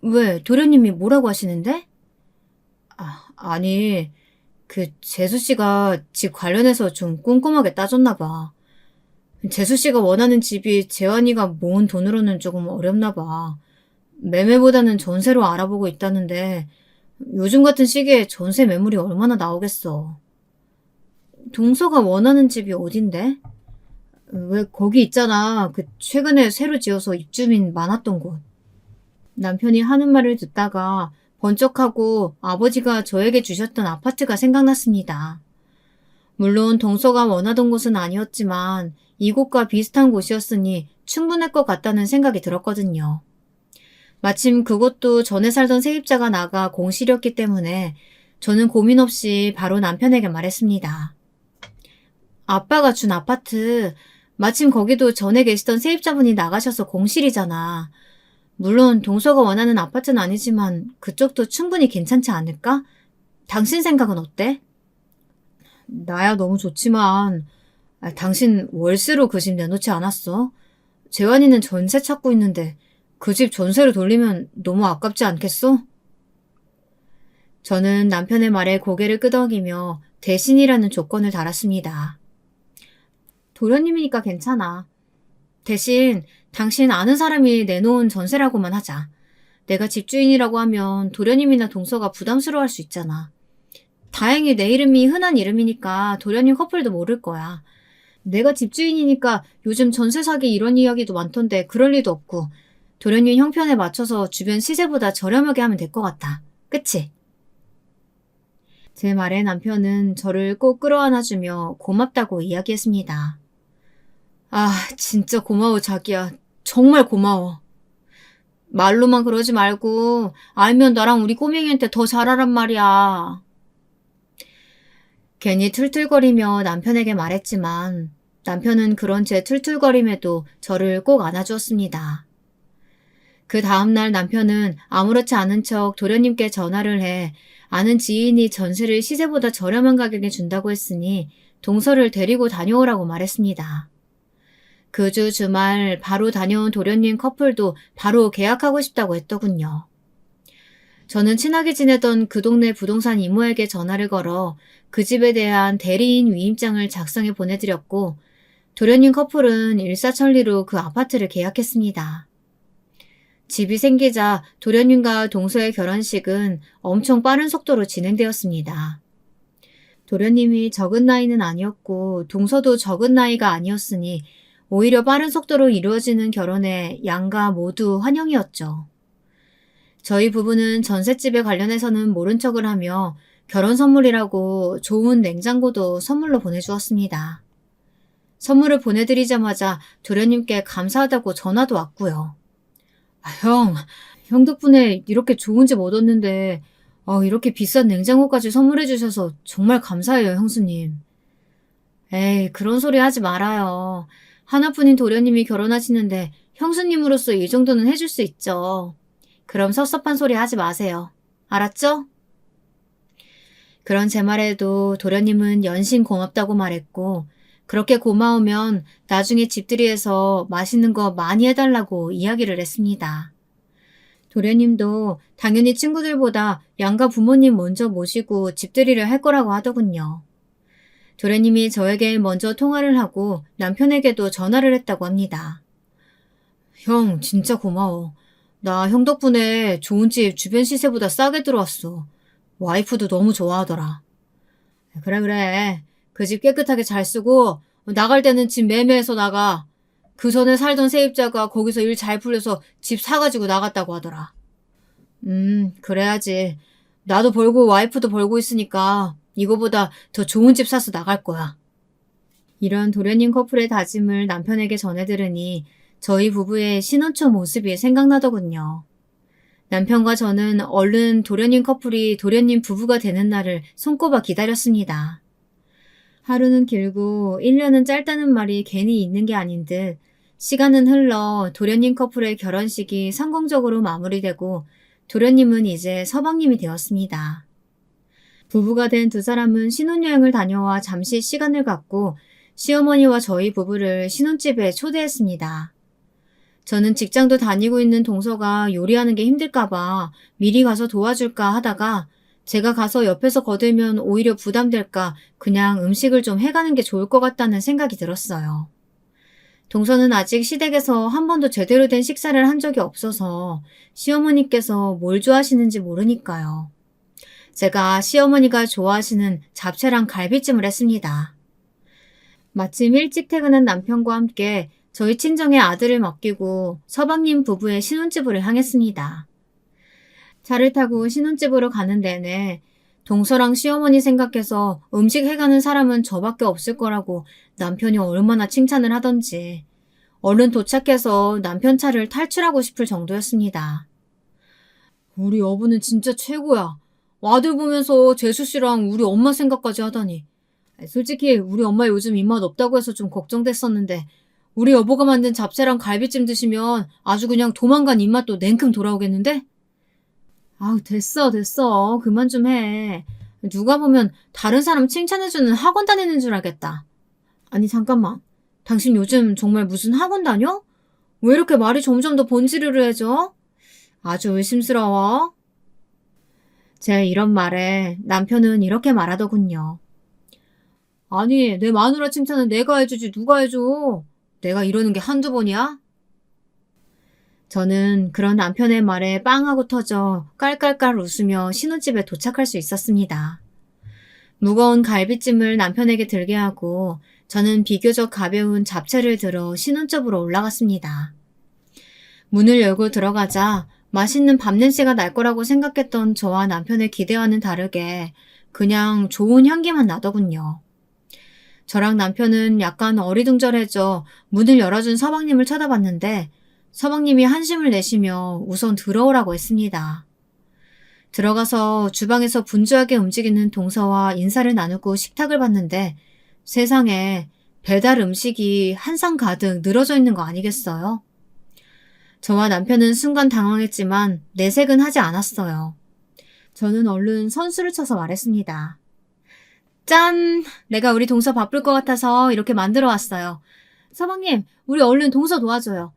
왜? 도련님이 뭐라고 하시는데? 아니, 재수씨가 집 관련해서 좀 꼼꼼하게 따졌나 봐. 재수씨가 원하는 집이 재환이가 모은 돈으로는 조금 어렵나 봐. 매매보다는 전세로 알아보고 있다는데 요즘 같은 시기에 전세 매물이 얼마나 나오겠어. 동서가 원하는 집이 어딘데? 왜 거기 있잖아. 최근에 새로 지어서 입주민 많았던 곳. 남편이 하는 말을 듣다가 번쩍하고 아버지가 저에게 주셨던 아파트가 생각났습니다. 물론 동서가 원하던 곳은 아니었지만 이곳과 비슷한 곳이었으니 충분할 것 같다는 생각이 들었거든요. 마침 그곳도 전에 살던 세입자가 나가 공실이었기 때문에 저는 고민 없이 바로 남편에게 말했습니다. 아빠가 준 아파트, 마침 거기도 전에 계시던 세입자분이 나가셔서 공실이잖아. 물론 동서가 원하는 아파트는 아니지만 그쪽도 충분히 괜찮지 않을까? 당신 생각은 어때? 나야 너무 좋지만 당신 월세로 그 집 내놓지 않았어? 재환이는 전세 찾고 있는데 그 집 전세로 돌리면 너무 아깝지 않겠어? 저는 남편의 말에 고개를 끄덕이며 대신이라는 조건을 달았습니다. 도련님이니까 괜찮아. 대신 당신 아는 사람이 내놓은 전세라고만 하자. 내가 집주인이라고 하면 도련님이나 동서가 부담스러워할 수 있잖아. 다행히 내 이름이 흔한 이름이니까 도련님 커플도 모를 거야. 내가 집주인이니까 요즘 전세 사기 이런 이야기도 많던데 그럴 리도 없고 도련님 형편에 맞춰서 주변 시세보다 저렴하게 하면 될 것 같아. 그치? 제 말에 남편은 저를 꼭 끌어안아주며 고맙다고 이야기했습니다. 진짜 고마워 자기야. 정말 고마워. 말로만 그러지 말고 알면 나랑 우리 꼬맹이한테 더 잘하란 말이야. 괜히 툴툴거리며 남편에게 말했지만 남편은 그런 제 툴툴거림에도 저를 꼭 안아주었습니다. 그 다음날 남편은 아무렇지 않은 척 도련님께 전화를 해 아는 지인이 전세를 시세보다 저렴한 가격에 준다고 했으니 동서를 데리고 다녀오라고 말했습니다. 그 주 주말 바로 다녀온 도련님 커플도 바로 계약하고 싶다고 했더군요. 저는 친하게 지내던 그 동네 부동산 이모에게 전화를 걸어 그 집에 대한 대리인 위임장을 작성해 보내드렸고 도련님 커플은 일사천리로 그 아파트를 계약했습니다. 집이 생기자 도련님과 동서의 결혼식은 엄청 빠른 속도로 진행되었습니다. 도련님이 적은 나이는 아니었고 동서도 적은 나이가 아니었으니 오히려 빠른 속도로 이루어지는 결혼에 양가 모두 환영이었죠. 저희 부부는 전셋집에 관련해서는 모른 척을 하며 결혼 선물이라고 좋은 냉장고도 선물로 보내주었습니다. 선물을 보내드리자마자 도련님께 감사하다고 전화도 왔고요. 형 덕분에 이렇게 좋은 집 얻었는데, 이렇게 비싼 냉장고까지 선물해 주셔서 정말 감사해요, 형수님. 에이, 그런 소리 하지 말아요. 하나뿐인 도련님이 결혼하시는데 형수님으로서 이 정도는 해줄 수 있죠. 그럼 섭섭한 소리 하지 마세요. 알았죠? 그런 제 말에도 도련님은 연신 고맙다고 말했고, 그렇게 고마우면 나중에 집들이에서 맛있는 거 많이 해달라고 이야기를 했습니다. 도련님도 당연히 친구들보다 양가 부모님 먼저 모시고 집들이를 할 거라고 하더군요. 도련님이 저에게 먼저 통화를 하고 남편에게도 전화를 했다고 합니다. 형, 진짜 고마워. 나 형 덕분에 좋은 집 주변 시세보다 싸게 들어왔어. 와이프도 너무 좋아하더라. 그래, 그래. 그 집 깨끗하게 잘 쓰고 나갈 때는 집 매매해서 나가. 그 전에 살던 세입자가 거기서 일 잘 풀려서 집 사가지고 나갔다고 하더라. 그래야지. 나도 벌고 와이프도 벌고 있으니까 이거보다 더 좋은 집 사서 나갈 거야. 이런 도련님 커플의 다짐을 남편에게 전해 들으니 저희 부부의 신혼초 모습이 생각나더군요. 남편과 저는 얼른 도련님 커플이 도련님 부부가 되는 날을 손꼽아 기다렸습니다. 하루는 길고 1년은 짧다는 말이 괜히 있는 게 아닌 듯 시간은 흘러 도련님 커플의 결혼식이 성공적으로 마무리되고 도련님은 이제 서방님이 되었습니다. 부부가 된 두 사람은 신혼여행을 다녀와 잠시 시간을 갖고 시어머니와 저희 부부를 신혼집에 초대했습니다. 저는 직장도 다니고 있는 동서가 요리하는 게 힘들까봐 미리 가서 도와줄까 하다가 제가 가서 옆에서 거들면 오히려 부담될까 그냥 음식을 좀 해가는 게 좋을 것 같다는 생각이 들었어요. 동서는 아직 시댁에서 한 번도 제대로 된 식사를 한 적이 없어서 시어머니께서 뭘 좋아하시는지 모르니까요. 제가 시어머니가 좋아하시는 잡채랑 갈비찜을 했습니다. 마침 일찍 퇴근한 남편과 함께 저희 친정의 아들을 맡기고 서방님 부부의 신혼집으로 향했습니다. 차를 타고 신혼집으로 가는 내내 동서랑 시어머니 생각해서 음식 해가는 사람은 저밖에 없을 거라고 남편이 얼마나 칭찬을 하던지 얼른 도착해서 남편 차를 탈출하고 싶을 정도였습니다. 우리 여보는 진짜 최고야. 아들 보면서 재수 씨랑 우리 엄마 생각까지 하다니. 솔직히 우리 엄마 요즘 입맛 없다고 해서 좀 걱정됐었는데 우리 여보가 만든 잡채랑 갈비찜 드시면 아주 그냥 도망간 입맛도 냉큼 돌아오겠는데? 아우, 됐어. 그만 좀 해. 누가 보면 다른 사람 칭찬해주는 학원 다니는 줄 알겠다. 아니, 잠깐만. 당신 요즘 정말 무슨 학원 다녀? 왜 이렇게 말이 점점 더 번지르르해져? 아주 의심스러워. 제 이런 말에 남편은 이렇게 말하더군요. 아니, 내 마누라 칭찬은 내가 해주지 누가 해줘. 내가 이러는 게 한두 번이야? 저는 그런 남편의 말에 빵하고 터져 깔깔깔 웃으며 신혼집에 도착할 수 있었습니다. 무거운 갈비찜을 남편에게 들게 하고 저는 비교적 가벼운 잡채를 들어 신혼집으로 올라갔습니다. 문을 열고 들어가자 맛있는 밥 냄새가 날 거라고 생각했던 저와 남편의 기대와는 다르게 그냥 좋은 향기만 나더군요. 저랑 남편은 약간 어리둥절해져 문을 열어준 서방님을 쳐다봤는데 서방님이 한숨을 내쉬며 우선 들어오라고 했습니다. 들어가서 주방에서 분주하게 움직이는 동서와 인사를 나누고 식탁을 봤는데 세상에 배달 음식이 한 상 가득 늘어져 있는 거 아니겠어요? 저와 남편은 순간 당황했지만 내색은 하지 않았어요. 저는 얼른 선수를 쳐서 말했습니다. 짠! 내가 우리 동서 바쁠 것 같아서 이렇게 만들어 왔어요. 서방님, 우리 얼른 동서 도와줘요.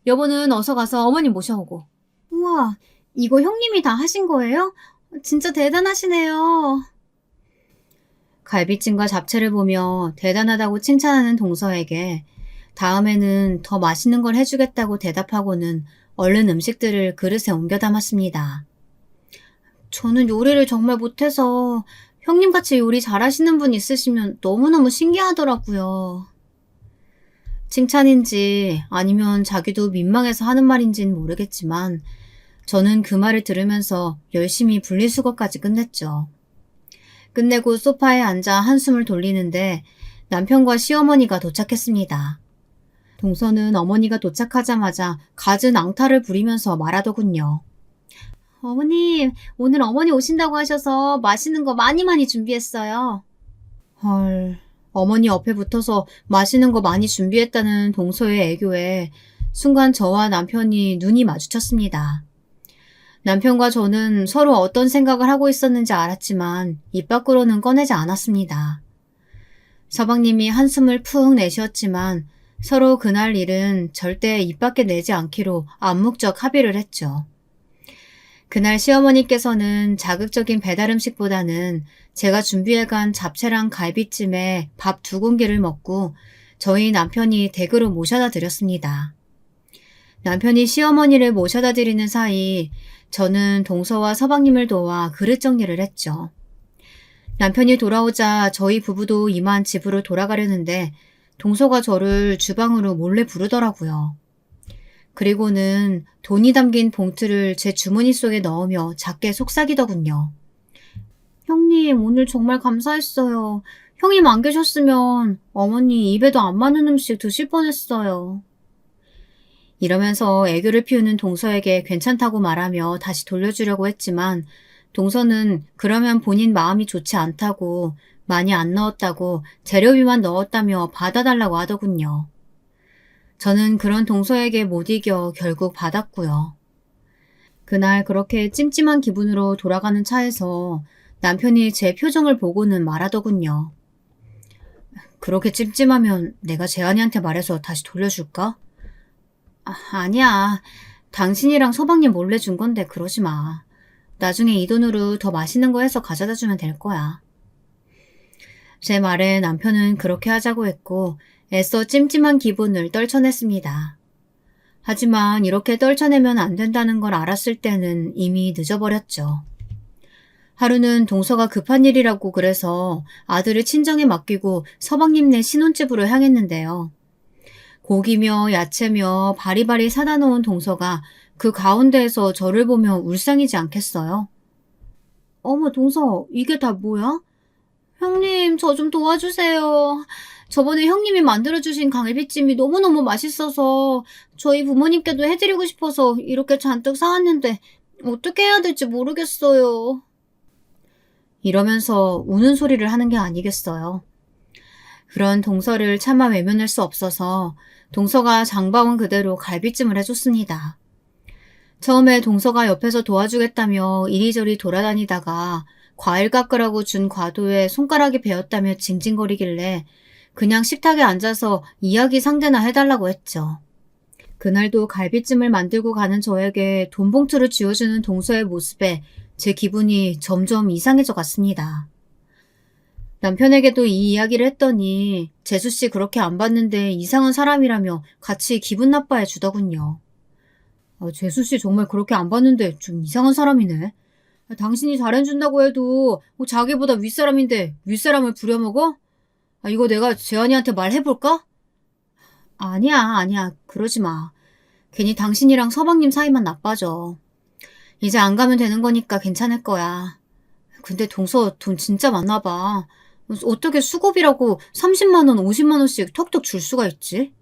여보는 어서 가서 어머님 모셔오고. 우와, 이거 형님이 다 하신 거예요? 진짜 대단하시네요. 갈비찜과 잡채를 보며 대단하다고 칭찬하는 동서에게 다음에는 더 맛있는 걸 해주겠다고 대답하고는 얼른 음식들을 그릇에 옮겨 담았습니다. 저는 요리를 정말 못해서 형님같이 요리 잘하시는 분 있으시면 너무너무 신기하더라고요. 칭찬인지 아니면 자기도 민망해서 하는 말인지는 모르겠지만 저는 그 말을 들으면서 열심히 분리수거까지 끝냈죠. 끝내고 소파에 앉아 한숨을 돌리는데 남편과 시어머니가 도착했습니다. 동서는 어머니가 도착하자마자 갖은 앙탈을 부리면서 말하더군요. 어머님, 오늘 어머니 오신다고 하셔서 맛있는 거 많이 많이 준비했어요. 헐, 어머니 옆에 붙어서 맛있는 거 많이 준비했다는 동서의 애교에 순간 저와 남편이 눈이 마주쳤습니다. 남편과 저는 서로 어떤 생각을 하고 있었는지 알았지만 입 밖으로는 꺼내지 않았습니다. 서방님이 한숨을 푹 내쉬었지만 서로 그날 일은 절대 입 밖에 내지 않기로 암묵적 합의를 했죠. 그날 시어머니께서는 자극적인 배달 음식보다는 제가 준비해간 잡채랑 갈비찜에 밥 2공기를 먹고 저희 남편이 댁으로 모셔다 드렸습니다. 남편이 시어머니를 모셔다 드리는 사이 저는 동서와 서방님을 도와 그릇 정리를 했죠. 남편이 돌아오자 저희 부부도 이만 집으로 돌아가려는데 동서가 저를 주방으로 몰래 부르더라고요. 그리고는 돈이 담긴 봉투를 제 주머니 속에 넣으며 작게 속삭이더군요. 형님, 오늘 정말 감사했어요. 형님 안 계셨으면 어머니 입에도 안 맞는 음식 드실 뻔했어요. 이러면서 애교를 피우는 동서에게 괜찮다고 말하며 다시 돌려주려고 했지만 동서는 그러면 본인 마음이 좋지 않다고 많이 안 넣었다고 재료비만 넣었다며 받아달라고 하더군요. 저는 그런 동서에게 못 이겨 결국 받았고요. 그날 그렇게 찜찜한 기분으로 돌아가는 차에서 남편이 제 표정을 보고는 말하더군요. 그렇게 찜찜하면 내가 재환이한테 말해서 다시 돌려줄까? 아니야. 당신이랑 서방님 몰래 준 건데 그러지 마. 나중에 이 돈으로 더 맛있는 거 해서 가져다 주면 될 거야. 제 말에 남편은 그렇게 하자고 했고 애써 찜찜한 기분을 떨쳐냈습니다. 하지만 이렇게 떨쳐내면 안 된다는 걸 알았을 때는 이미 늦어버렸죠. 하루는 동서가 급한 일이라고 그래서 아들을 친정에 맡기고 서방님네 신혼집으로 향했는데요. 고기며 야채며 바리바리 사다 놓은 동서가 그 가운데에서 저를 보며 울상이지 않겠어요? 어머, 동서, 이게 다 뭐야? 형님, 저 좀 도와주세요. 저번에 형님이 만들어주신 갈비찜이 너무너무 맛있어서 저희 부모님께도 해드리고 싶어서 이렇게 잔뜩 사왔는데 어떻게 해야 될지 모르겠어요. 이러면서 우는 소리를 하는 게 아니겠어요. 그런 동서를 차마 외면할 수 없어서 동서가 장바온 그대로 갈비찜을 해줬습니다. 처음에 동서가 옆에서 도와주겠다며 이리저리 돌아다니다가 과일 깎으라고 준 과도에 손가락이 베었다며 징징거리길래 그냥 식탁에 앉아서 이야기 상대나 해달라고 했죠. 그날도 갈비찜을 만들고 가는 저에게 돈 봉투를 쥐어주는 동서의 모습에 제 기분이 점점 이상해져 갔습니다. 남편에게도 이 이야기를 했더니 재수씨 그렇게 안 봤는데 이상한 사람이라며 같이 기분 나빠해 주더군요. 재수씨 정말 그렇게 안 봤는데 좀 이상한 사람이네. 당신이 잘해준다고 해도 자기보다 윗사람인데 윗사람을 부려먹어? 이거 내가 재환이한테 말해볼까? 아니야. 그러지 마. 괜히 당신이랑 서방님 사이만 나빠져. 이제 안 가면 되는 거니까 괜찮을 거야. 근데 동서 돈 진짜 많나 봐. 어떻게 수고비라고 30만 원, 50만 원씩 톡톡 줄 수가 있지?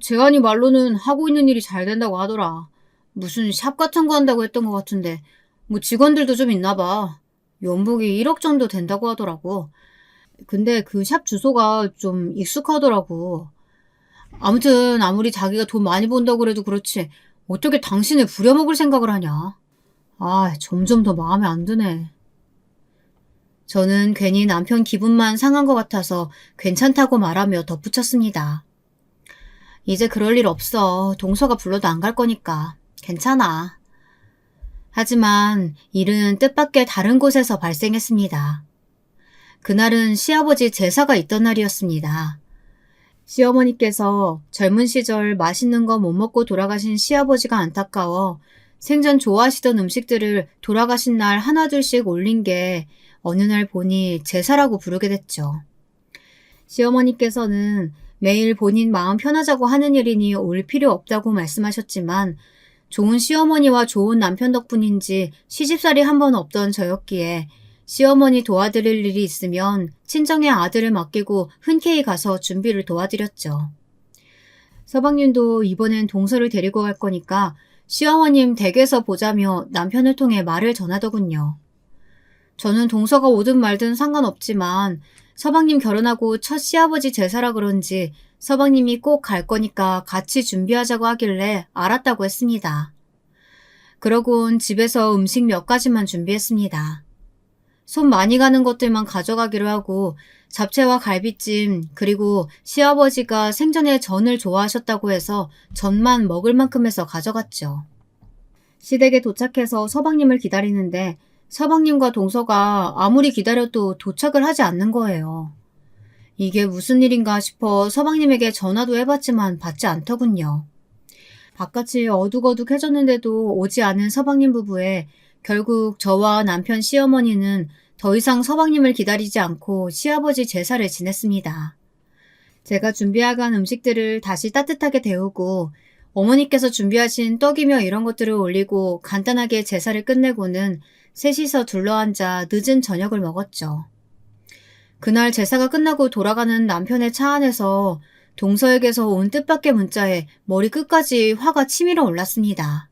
재환이 말로는 하고 있는 일이 잘 된다고 하더라. 무슨 샵 같은 거 한다고 했던 것 같은데 직원들도 좀 있나 봐. 연봉이 1억 정도 된다고 하더라고. 근데 그 샵 주소가 좀 익숙하더라고. 아무튼 아무리 자기가 돈 많이 번다고 그래도 그렇지 어떻게 당신을 부려먹을 생각을 하냐. 점점 더 마음에 안 드네. 저는 괜히 남편 기분만 상한 것 같아서 괜찮다고 말하며 덧붙였습니다. 이제 그럴 일 없어. 동서가 불러도 안 갈 거니까. 괜찮아. 하지만 일은 뜻밖의 다른 곳에서 발생했습니다. 그날은 시아버지 제사가 있던 날이었습니다. 시어머니께서 젊은 시절 맛있는 거 못 먹고 돌아가신 시아버지가 안타까워 생전 좋아하시던 음식들을 돌아가신 날 하나둘씩 올린 게 어느 날 보니 제사라고 부르게 됐죠. 시어머니께서는 매일 본인 마음 편하자고 하는 일이니 올 필요 없다고 말씀하셨지만 좋은 시어머니와 좋은 남편 덕분인지 시집살이 한 번 없던 저였기에 시어머니 도와드릴 일이 있으면 친정의 아들을 맡기고 흔쾌히 가서 준비를 도와드렸죠. 서방님도 이번엔 동서를 데리고 갈 거니까 시어머님 댁에서 보자며 남편을 통해 말을 전하더군요. 저는 동서가 오든 말든 상관없지만 서방님 결혼하고 첫 시아버지 제사라 그런지 서방님이 꼭 갈 거니까 같이 준비하자고 하길래 알았다고 했습니다. 그러곤 집에서 음식 몇 가지만 준비했습니다. 손 많이 가는 것들만 가져가기로 하고 잡채와 갈비찜 그리고 시아버지가 생전에 전을 좋아하셨다고 해서 전만 먹을 만큼 해서 가져갔죠. 시댁에 도착해서 서방님을 기다리는데 서방님과 동서가 아무리 기다려도 도착을 하지 않는 거예요. 이게 무슨 일인가 싶어 서방님에게 전화도 해봤지만 받지 않더군요. 바깥이 어둑어둑해졌는데도 오지 않은 서방님 부부에 결국 저와 남편 시어머니는 더 이상 서방님을 기다리지 않고 시아버지 제사를 지냈습니다. 제가 준비해간 음식들을 다시 따뜻하게 데우고 어머니께서 준비하신 떡이며 이런 것들을 올리고 간단하게 제사를 끝내고는 셋이서 둘러앉아 늦은 저녁을 먹었죠. 그날 제사가 끝나고 돌아가는 남편의 차 안에서 동서에게서 온 뜻밖의 문자에 머리 끝까지 화가 치밀어 올랐습니다.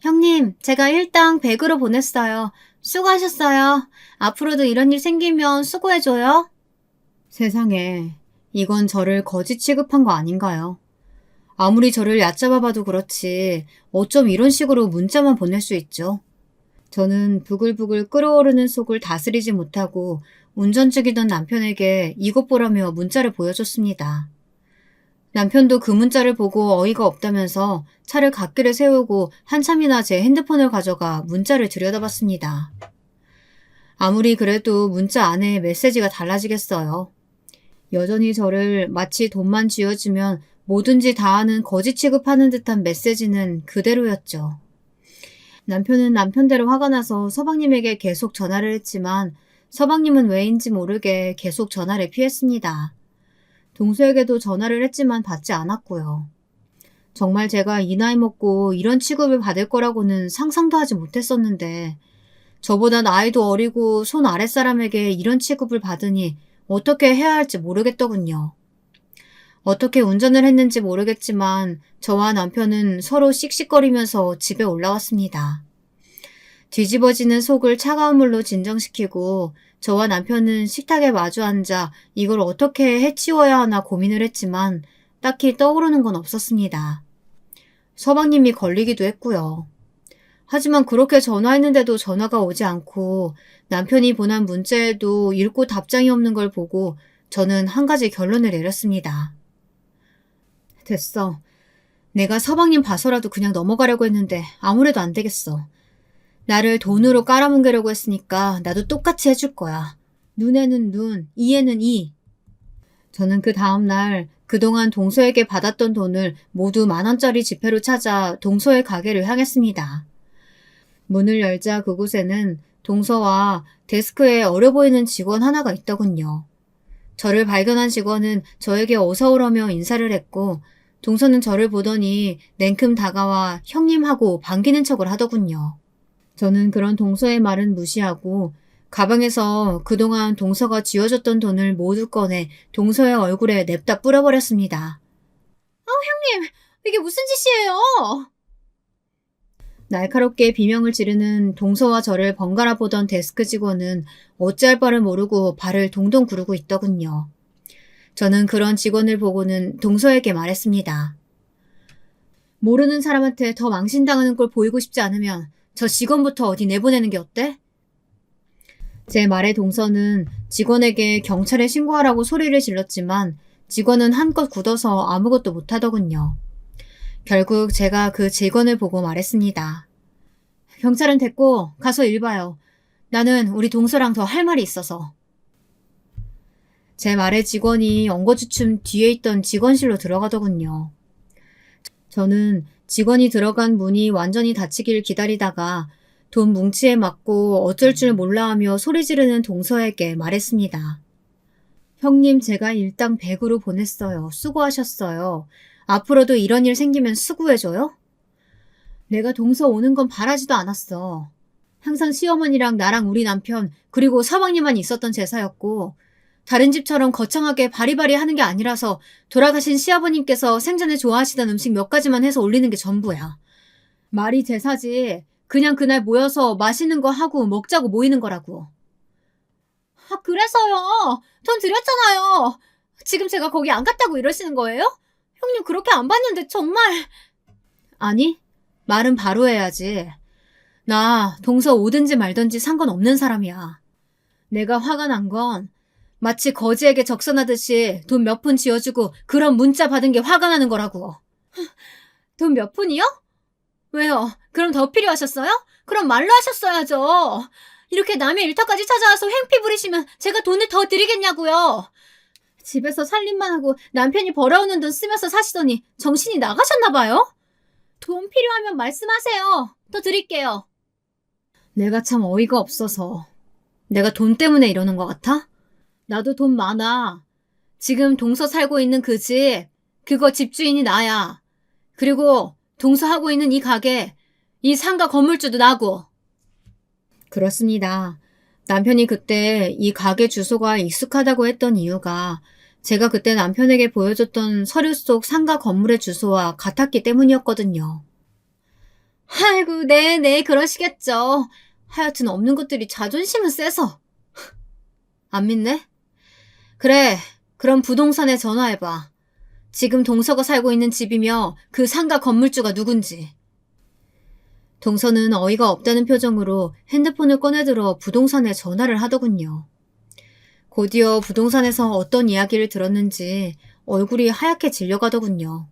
형님, 제가 일당 100으로 보냈어요. 수고하셨어요. 앞으로도 이런 일 생기면 수고해줘요. 세상에, 이건 저를 거지 취급한 거 아닌가요? 아무리 저를 얕잡아봐도 그렇지 어쩜 이런 식으로 문자만 보낼 수 있죠? 저는 부글부글 끓어오르는 속을 다스리지 못하고 운전 중이던 남편에게 이것 보라며 문자를 보여줬습니다. 남편도 그 문자를 보고 어이가 없다면서 차를 갓길에 세우고 한참이나 제 핸드폰을 가져가 문자를 들여다봤습니다. 아무리 그래도 문자 안에 메시지가 달라지겠어요. 여전히 저를 마치 돈만 쥐어주면 뭐든지 다 하는 거지 취급하는 듯한 메시지는 그대로였죠. 남편은 남편대로 화가 나서 서방님에게 계속 전화를 했지만 서방님은 왜인지 모르게 계속 전화를 피했습니다. 동서에게도 전화를 했지만 받지 않았고요. 정말 제가 이 나이 먹고 이런 취급을 받을 거라고는 상상도 하지 못했었는데 저보다 나이도 어리고 손 아랫사람에게 이런 취급을 받으니 어떻게 해야 할지 모르겠더군요. 어떻게 운전을 했는지 모르겠지만 저와 남편은 서로 씩씩거리면서 집에 올라왔습니다. 뒤집어지는 속을 차가운 물로 진정시키고 저와 남편은 식탁에 마주 앉아 이걸 어떻게 해치워야 하나 고민을 했지만 딱히 떠오르는 건 없었습니다. 서방님이 걸리기도 했고요. 하지만 그렇게 전화했는데도 전화가 오지 않고 남편이 보낸 문자에도 읽고 답장이 없는 걸 보고 저는 한 가지 결론을 내렸습니다. 됐어. 내가 서방님 봐서라도 그냥 넘어가려고 했는데 아무래도 안 되겠어. 나를 돈으로 깔아뭉개려고 했으니까 나도 똑같이 해줄 거야. 눈에는 눈, 이에는 이. 저는 그 다음날 그동안 동서에게 받았던 돈을 모두 10,000원짜리 지폐로 찾아 동서의 가게를 향했습니다. 문을 열자 그곳에는 동서와 데스크에 어려 보이는 직원 하나가 있더군요. 저를 발견한 직원은 저에게 어서오라며 인사를 했고 동서는 저를 보더니 냉큼 다가와 형님하고 반기는 척을 하더군요. 저는 그런 동서의 말은 무시하고 가방에서 그동안 동서가 쥐어줬던 돈을 모두 꺼내 동서의 얼굴에 냅다 뿌려버렸습니다. 형님, 이게 무슨 짓이에요? 날카롭게 비명을 지르는 동서와 저를 번갈아 보던 데스크 직원은 어찌할 바를 모르고 발을 동동 구르고 있더군요. 저는 그런 직원을 보고는 동서에게 말했습니다. 모르는 사람한테 더 망신당하는 걸 보이고 싶지 않으면 저 직원부터 어디 내보내는 게 어때? 제 말에 동서는 직원에게 경찰에 신고하라고 소리를 질렀지만 직원은 한껏 굳어서 아무것도 못하더군요. 결국 제가 그 직원을 보고 말했습니다. 경찰은 됐고 가서 일 봐요. 나는 우리 동서랑 더 할 말이 있어서. 제 말에 직원이 엉거주춤 뒤에 있던 직원실로 들어가더군요. 저는 직원이 들어간 문이 완전히 닫히길 기다리다가 돈 뭉치에 맞고 어쩔 줄 몰라 하며 소리 지르는 동서에게 말했습니다. 형님 제가 일당 100으로 보냈어요. 수고하셨어요. 앞으로도 이런 일 생기면 수고해줘요? 내가 동서 오는 건 바라지도 않았어. 항상 시어머니랑 나랑 우리 남편 그리고 서방님만 있었던 제사였고 다른 집처럼 거창하게 바리바리 하는 게 아니라서 돌아가신 시아버님께서 생전에 좋아하시던 음식 몇 가지만 해서 올리는 게 전부야. 말이 제사지. 그냥 그날 모여서 맛있는 거 하고 먹자고 모이는 거라고. 아, 그래서요. 돈 드렸잖아요. 지금 제가 거기 안 갔다고 이러시는 거예요? 형님 그렇게 안 봤는데 정말. 아니, 말은 바로 해야지. 나 동서 오든지 말든지 상관없는 사람이야. 내가 화가 난 건 마치 거지에게 적선하듯이 돈 몇 푼 쥐어주고 그런 문자 받은 게 화가 나는 거라고. 돈 몇 푼이요? 왜요? 그럼 더 필요하셨어요? 그럼 말로 하셨어야죠. 이렇게 남의 일터까지 찾아와서 횡피 부리시면 제가 돈을 더 드리겠냐고요. 집에서 살림만 하고 남편이 벌어오는 돈 쓰면서 사시더니 정신이 나가셨나 봐요? 돈 필요하면 말씀하세요. 더 드릴게요. 내가 참 어이가 없어서. 내가 돈 때문에 이러는 것 같아? 나도 돈 많아. 지금 동서 살고 있는 그 집, 그거 집주인이 나야. 그리고 동서 하고 있는 이 가게, 이 상가 건물주도 나고. 그렇습니다. 남편이 그때 이 가게 주소가 익숙하다고 했던 이유가 제가 그때 남편에게 보여줬던 서류 속 상가 건물의 주소와 같았기 때문이었거든요. 아이고, 네, 그러시겠죠. 하여튼 없는 것들이 자존심은 세서. 안 믿네? 그래, 그럼 부동산에 전화해봐. 지금 동서가 살고 있는 집이며 그 상가 건물주가 누군지. 동서는 어이가 없다는 표정으로 핸드폰을 꺼내들어 부동산에 전화를 하더군요. 곧이어 부동산에서 어떤 이야기를 들었는지 얼굴이 하얗게 질려가더군요.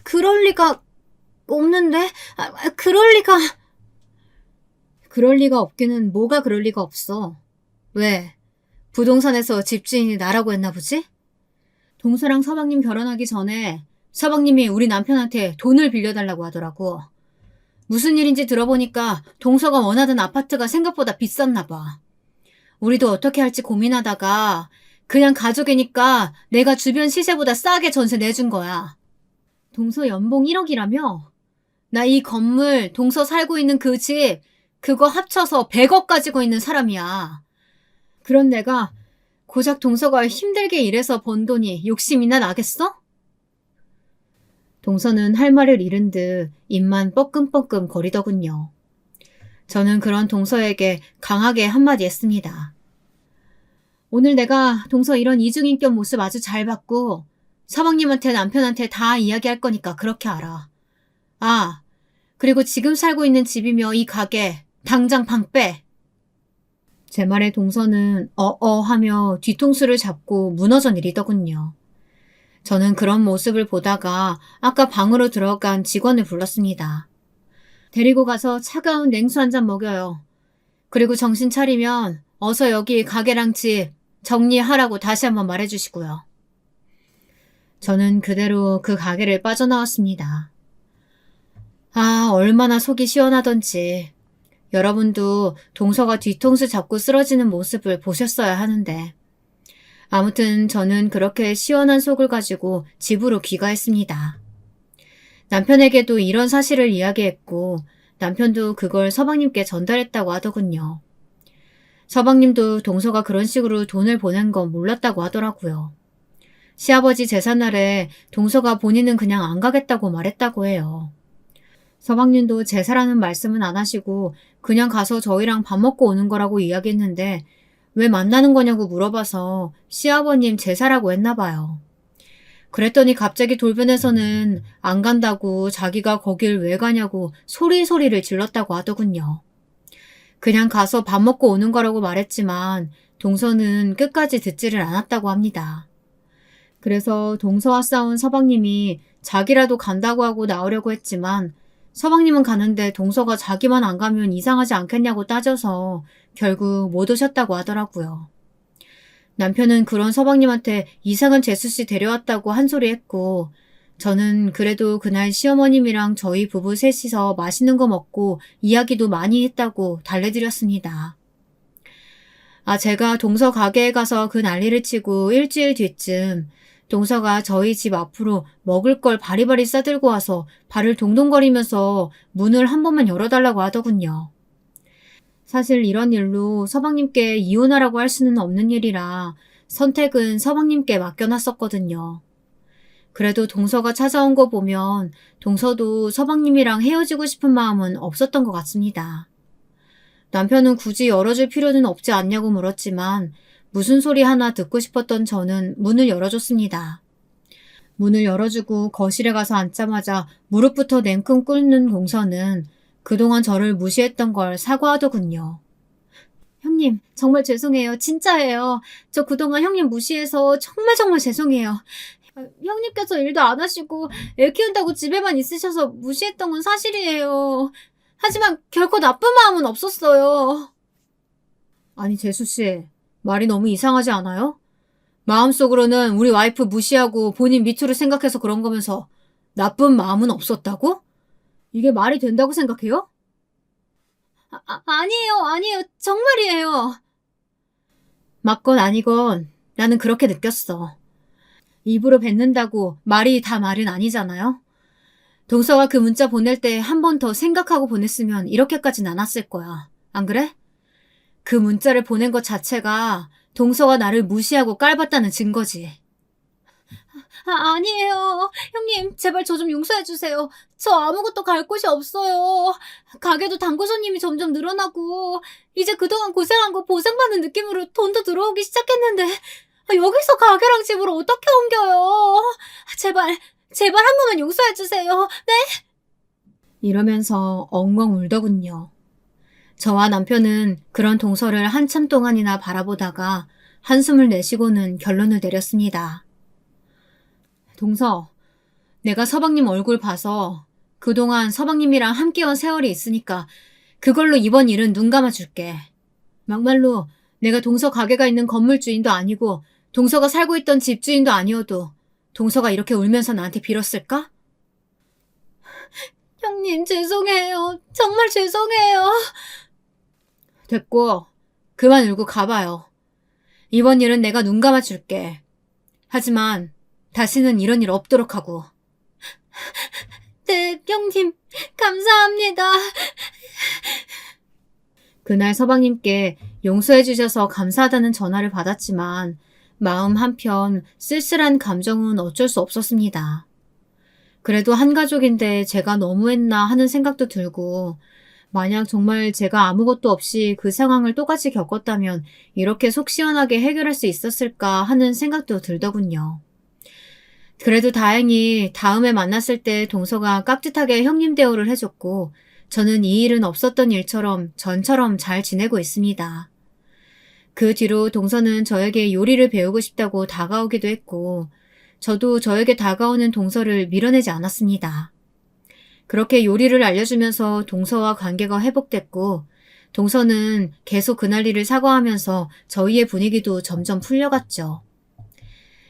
그럴 리가 없는데? 그럴 리가... 그럴 리가 없기는 뭐가 그럴 리가 없어. 왜? 부동산에서 집주인이 나라고 했나 보지? 동서랑 서방님 결혼하기 전에 서방님이 우리 남편한테 돈을 빌려달라고 하더라고. 무슨 일인지 들어보니까 동서가 원하던 아파트가 생각보다 비쌌나 봐. 우리도 어떻게 할지 고민하다가 그냥 가족이니까 내가 주변 시세보다 싸게 전세 내준 거야. 동서 연봉 1억이라며? 나 이 건물, 동서 살고 있는 그 집, 그거 합쳐서 100억 가지고 있는 사람이야. 그런 내가 고작 동서가 힘들게 일해서 번 돈이 욕심이나 나겠어? 동서는 할 말을 잃은 듯 입만 뻐끔뻐끔 거리더군요. 저는 그런 동서에게 강하게 한마디 했습니다. 오늘 내가 동서 이런 이중인격 모습 아주 잘 봤고 서방님한테 남편한테 다 이야기할 거니까 그렇게 알아. 아, 그리고 지금 살고 있는 집이며 이 가게 당장 방 빼. 제 말에 동서는 하며 뒤통수를 잡고 무너져 내리더군요. 저는 그런 모습을 보다가 아까 방으로 들어간 직원을 불렀습니다. 데리고 가서 차가운 냉수 한 잔 먹여요. 그리고 정신 차리면 어서 여기 가게랑 집 정리하라고 다시 한번 말해주시고요. 저는 그대로 그 가게를 빠져나왔습니다. 아, 얼마나 속이 시원하던지. 여러분도 동서가 뒤통수 잡고 쓰러지는 모습을 보셨어야 하는데. 아무튼 저는 그렇게 시원한 속을 가지고 집으로 귀가했습니다. 남편에게도 이런 사실을 이야기했고 남편도 그걸 서방님께 전달했다고 하더군요. 서방님도 동서가 그런 식으로 돈을 보낸 건 몰랐다고 하더라고요. 시아버지 제삿날에 동서가 본인은 그냥 안 가겠다고 말했다고 해요. 서방님도 제사라는 말씀은 안 하시고 그냥 가서 저희랑 밥 먹고 오는 거라고 이야기했는데 왜 만나는 거냐고 물어봐서 시아버님 제사라고 했나 봐요. 그랬더니 갑자기 돌변해서는 안 간다고 자기가 거길 왜 가냐고 소리소리를 질렀다고 하더군요. 그냥 가서 밥 먹고 오는 거라고 말했지만 동서는 끝까지 듣지를 않았다고 합니다. 그래서 동서와 싸운 서방님이 자기라도 간다고 하고 나오려고 했지만 서방님은 가는데 동서가 자기만 안 가면 이상하지 않겠냐고 따져서 결국 못 오셨다고 하더라고요. 남편은 그런 서방님한테 이상한 재수씨 데려왔다고 한 소리 했고 저는 그래도 그날 시어머님이랑 저희 부부 셋이서 맛있는 거 먹고 이야기도 많이 했다고 달래드렸습니다. 제가 동서 가게에 가서 그 난리를 치고 일주일 뒤쯤 동서가 저희 집 앞으로 먹을 걸 바리바리 싸들고 와서 발을 동동거리면서 문을 한 번만 열어달라고 하더군요. 사실 이런 일로 서방님께 이혼하라고 할 수는 없는 일이라 선택은 서방님께 맡겨놨었거든요. 그래도 동서가 찾아온 거 보면 동서도 서방님이랑 헤어지고 싶은 마음은 없었던 것 같습니다. 남편은 굳이 열어줄 필요는 없지 않냐고 물었지만 무슨 소리 하나 듣고 싶었던 저는 문을 열어줬습니다. 문을 열어주고 거실에 가서 앉자마자 무릎부터 냉큼 꿇는 동서는 그동안 저를 무시했던 걸 사과하더군요. 형님, 정말 죄송해요. 진짜예요. 저 그동안 형님 무시해서 정말 죄송해요. 형님께서 일도 안 하시고 애 키운다고 집에만 있으셔서 무시했던 건 사실이에요. 하지만 결코 나쁜 마음은 없었어요. 아니, 재수씨, 말이 너무 이상하지 않아요? 마음속으로는 우리 와이프 무시하고 본인 미투를 생각해서 그런 거면서 나쁜 마음은 없었다고? 이게 말이 된다고 생각해요? 아니에요. 정말이에요. 맞건 아니건 나는 그렇게 느꼈어. 입으로 뱉는다고 말이 다 말은 아니잖아요? 동서가 그 문자 보낼 때 한 번 더 생각하고 보냈으면 이렇게까진 않았을 거야. 안 그래? 그 문자를 보낸 것 자체가 동서가 나를 무시하고 깔봤다는 증거지. 아니에요. 형님, 제발 저 좀 용서해주세요. 저 아무것도 갈 곳이 없어요. 가게도 단골 손님이 점점 늘어나고 이제 그동안 고생한 거 보상받는 느낌으로 돈도 들어오기 시작했는데 여기서 가게랑 집을 어떻게 옮겨요? 제발 한 번만 용서해주세요. 네? 이러면서 엉엉 울더군요. 저와 남편은 그런 동서를 한참 동안이나 바라보다가 한숨을 내쉬고는 결론을 내렸습니다. 동서, 내가 서방님 얼굴 봐서 그동안 서방님이랑 함께한 세월이 있으니까 그걸로 이번 일은 눈 감아줄게. 막말로 내가 동서 가게가 있는 건물 주인도 아니고 동서가 살고 있던 집 주인도 아니어도 동서가 이렇게 울면서 나한테 빌었을까? 형님, 죄송해요. 정말 죄송해요. 됐고, 그만 울고 가봐요. 이번 일은 내가 눈 감아줄게. 하지만 다시는 이런 일 없도록 하고. 네, 형님, 감사합니다. 그날 서방님께 용서해주셔서 감사하다는 전화를 받았지만 마음 한편 쓸쓸한 감정은 어쩔 수 없었습니다. 그래도 한 가족인데 제가 너무했나 하는 생각도 들고 만약 정말 제가 아무것도 없이 그 상황을 똑같이 겪었다면 이렇게 속 시원하게 해결할 수 있었을까 하는 생각도 들더군요. 그래도 다행히 다음에 만났을 때 동서가 깍듯하게 형님 대우를 해줬고 저는 이 일은 없었던 일처럼 전처럼 잘 지내고 있습니다. 그 뒤로 동서는 저에게 요리를 배우고 싶다고 다가오기도 했고 저도 저에게 다가오는 동서를 밀어내지 않았습니다. 그렇게 요리를 알려주면서 동서와 관계가 회복됐고 동서는 계속 그날 일을 사과하면서 저희의 분위기도 점점 풀려갔죠.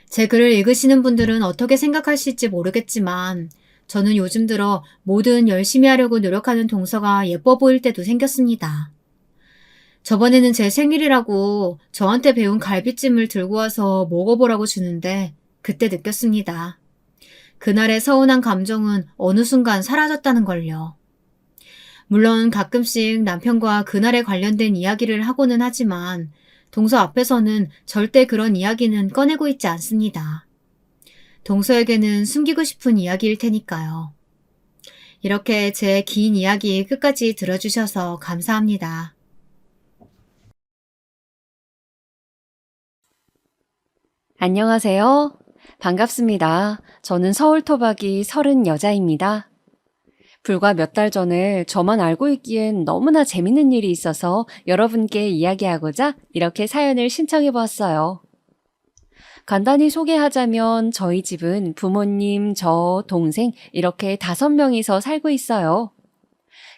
제 글을 읽으시는 분들은 어떻게 생각하실지 모르겠지만 저는 요즘 들어 뭐든 열심히 하려고 노력하는 동서가 예뻐 보일 때도 생겼습니다. 저번에는 제 생일이라고 저한테 배운 갈비찜을 들고 와서 먹어보라고 주는데 그때 느꼈습니다. 그날의 서운한 감정은 어느 순간 사라졌다는 걸요. 물론 가끔씩 남편과 그날에 관련된 이야기를 하고는 하지만 동서 앞에서는 절대 그런 이야기는 꺼내고 있지 않습니다. 동서에게는 숨기고 싶은 이야기일 테니까요. 이렇게 제 긴 이야기 끝까지 들어주셔서 감사합니다. 안녕하세요. 반갑습니다. 저는 서울 토박이 30 여자입니다. 불과 몇 달 전에 저만 알고 있기엔 너무나 재밌는 일이 있어서 여러분께 이야기하고자 이렇게 사연을 신청해 보았어요. 간단히 소개하자면 저희 집은 부모님, 저, 동생 이렇게 5명이서 살고 있어요.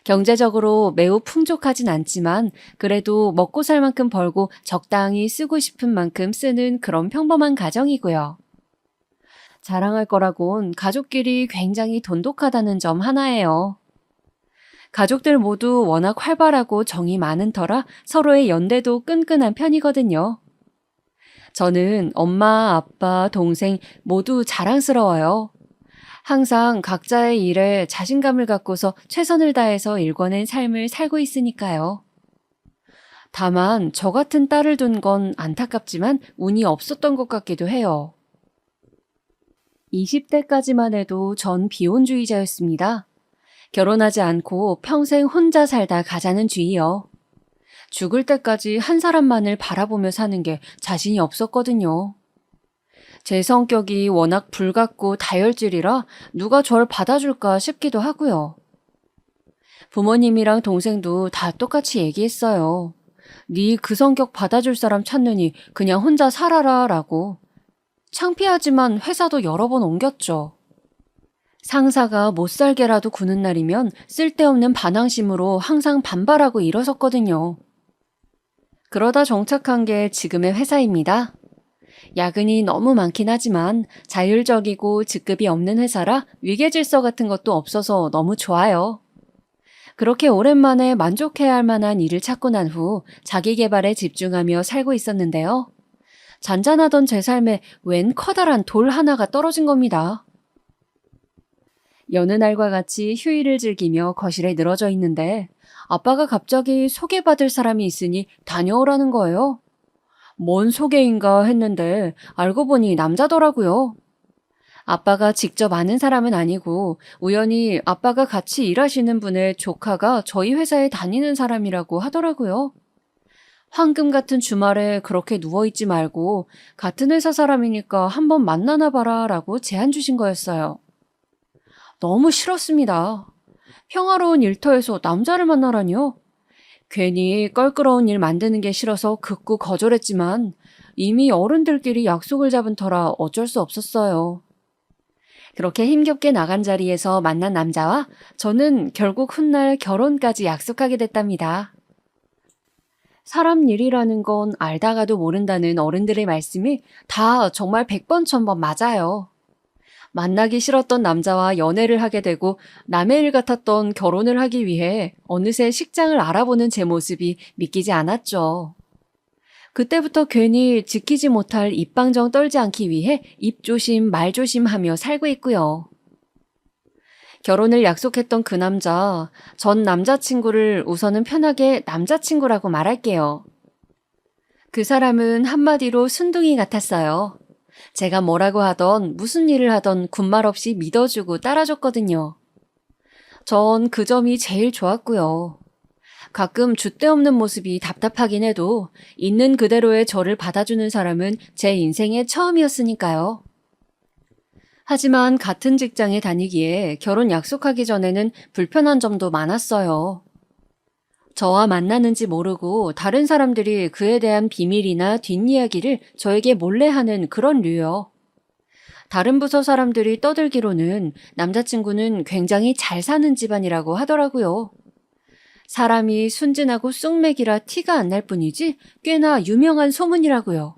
경제적으로 매우 풍족하진 않지만 그래도 먹고 살 만큼 벌고 적당히 쓰고 싶은 만큼 쓰는 그런 평범한 가정이고요. 자랑할 거라곤 가족끼리 굉장히 돈독하다는 점 하나예요. 가족들 모두 워낙 활발하고 정이 많은 터라 서로의 연대도 끈끈한 편이거든요. 저는 엄마, 아빠, 동생 모두 자랑스러워요. 항상 각자의 일에 자신감을 갖고서 최선을 다해서 일궈낸 삶을 살고 있으니까요. 다만 저 같은 딸을 둔 건 안타깝지만 운이 없었던 것 같기도 해요. 20대까지만 해도 전 비혼주의자였습니다. 결혼하지 않고 평생 혼자 살다 가자는 주의요. 죽을 때까지 한 사람만을 바라보며 사는 게 자신이 없었거든요. 제 성격이 워낙 불같고 다혈질이라 누가 절 받아줄까 싶기도 하고요. 부모님이랑 동생도 다 똑같이 얘기했어요. 네 그 성격 받아줄 사람 찾느니 그냥 혼자 살아라 라고. 창피하지만 회사도 여러 번 옮겼죠. 상사가 못 살게라도 구는 날이면 쓸데없는 반항심으로 항상 반발하고 일어섰거든요. 그러다 정착한 게 지금의 회사입니다. 야근이 너무 많긴 하지만 자율적이고 직급이 없는 회사라 위계질서 같은 것도 없어서 너무 좋아요. 그렇게 오랜만에 만족해야 할 만한 일을 찾고 난 후 자기 개발에 집중하며 살고 있었는데요. 잔잔하던 제 삶에 웬 커다란 돌 하나가 떨어진 겁니다. 여느 날과 같이 휴일을 즐기며 거실에 늘어져 있는데 아빠가 갑자기 소개받을 사람이 있으니 다녀오라는 거예요. 뭔 소개인가 했는데 알고 보니 남자더라고요. 아빠가 직접 아는 사람은 아니고 우연히 아빠가 같이 일하시는 분의 조카가 저희 회사에 다니는 사람이라고 하더라고요. 황금 같은 주말에 그렇게 누워있지 말고 같은 회사 사람이니까 한번 만나나 봐라 라고 제안 주신 거였어요. 너무 싫었습니다. 평화로운 일터에서 남자를 만나라니요? 괜히 껄끄러운 일 만드는 게 싫어서 극구 거절했지만 이미 어른들끼리 약속을 잡은 터라 어쩔 수 없었어요. 그렇게 힘겹게 나간 자리에서 만난 남자와 저는 결국 훗날 결혼까지 약속하게 됐답니다. 사람 일이라는 건 알다가도 모른다는 어른들의 말씀이 다 정말 100번 1000번 맞아요. 만나기 싫었던 남자와 연애를 하게 되고 남의 일 같았던 결혼을 하기 위해 어느새 식장을 알아보는 제 모습이 믿기지 않았죠. 그때부터 괜히 지키지 못할 입방정 떨지 않기 위해 입조심 말조심하며 살고 있고요. 결혼을 약속했던 그 남자, 전 남자친구를 우선은 편하게 남자친구라고 말할게요. 그 사람은 한마디로 순둥이 같았어요. 제가 뭐라고 하던 무슨 일을 하던 군말 없이 믿어주고 따라줬거든요. 전 그 점이 제일 좋았고요. 가끔 줏대 없는 모습이 답답하긴 해도 있는 그대로의 저를 받아주는 사람은 제 인생의 처음이었으니까요. 하지만 같은 직장에 다니기에 결혼 약속하기 전에는 불편한 점도 많았어요. 저와 만나는지 모르고 다른 사람들이 그에 대한 비밀이나 뒷이야기를 저에게 몰래 하는 그런 류요. 다른 부서 사람들이 떠들기로는 남자친구는 굉장히 잘 사는 집안이라고 하더라고요. 사람이 순진하고 쑥맥이라 티가 안 날 뿐이지 꽤나 유명한 소문이라고요.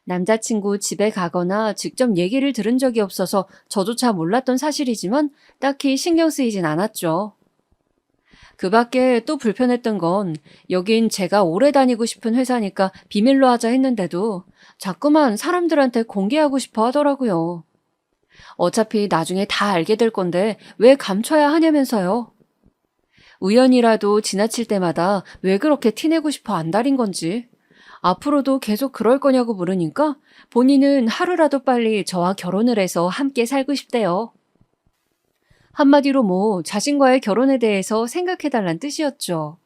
남자친구 집에 가거나 직접 얘기를 들은 적이 없어서 저조차 몰랐던 사실이지만 딱히 신경 쓰이진 않았죠. 그 밖에 또 불편했던 건 여긴 제가 오래 다니고 싶은 회사니까 비밀로 하자 했는데도 자꾸만 사람들한테 공개하고 싶어 하더라고요. 어차피 나중에 다 알게 될 건데 왜 감춰야 하냐면서요. 우연이라도 지나칠 때마다 왜 그렇게 티내고 싶어 안달인 건지 앞으로도 계속 그럴 거냐고 물으니까 본인은 하루라도 빨리 저와 결혼을 해서 함께 살고 싶대요. 한마디로 뭐 자신과의 결혼에 대해서 생각해달란 뜻이었죠.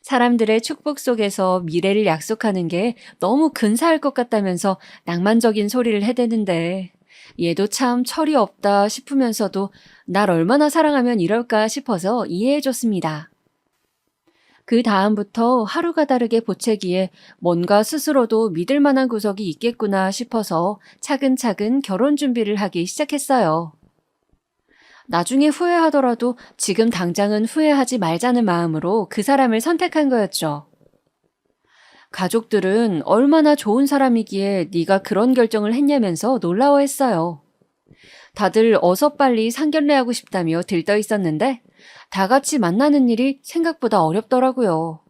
사람들의 축복 속에서 미래를 약속하는 게 너무 근사할 것 같다면서 낭만적인 소리를 해대는데 얘도 참 철이 없다 싶으면서도 날 얼마나 사랑하면 이럴까 싶어서 이해해줬습니다. 그 다음부터 하루가 다르게 보채기에 뭔가 스스로도 믿을 만한 구석이 있겠구나 싶어서 차근차근 결혼 준비를 하기 시작했어요. 나중에 후회하더라도 지금 당장은 후회하지 말자는 마음으로 그 사람을 선택한 거였죠. 가족들은 얼마나 좋은 사람이기에 네가 그런 결정을 했냐면서 놀라워했어요. 다들 어서 빨리 상견례하고 싶다며 들떠 있었는데 다 같이 만나는 일이 생각보다 어렵더라고요.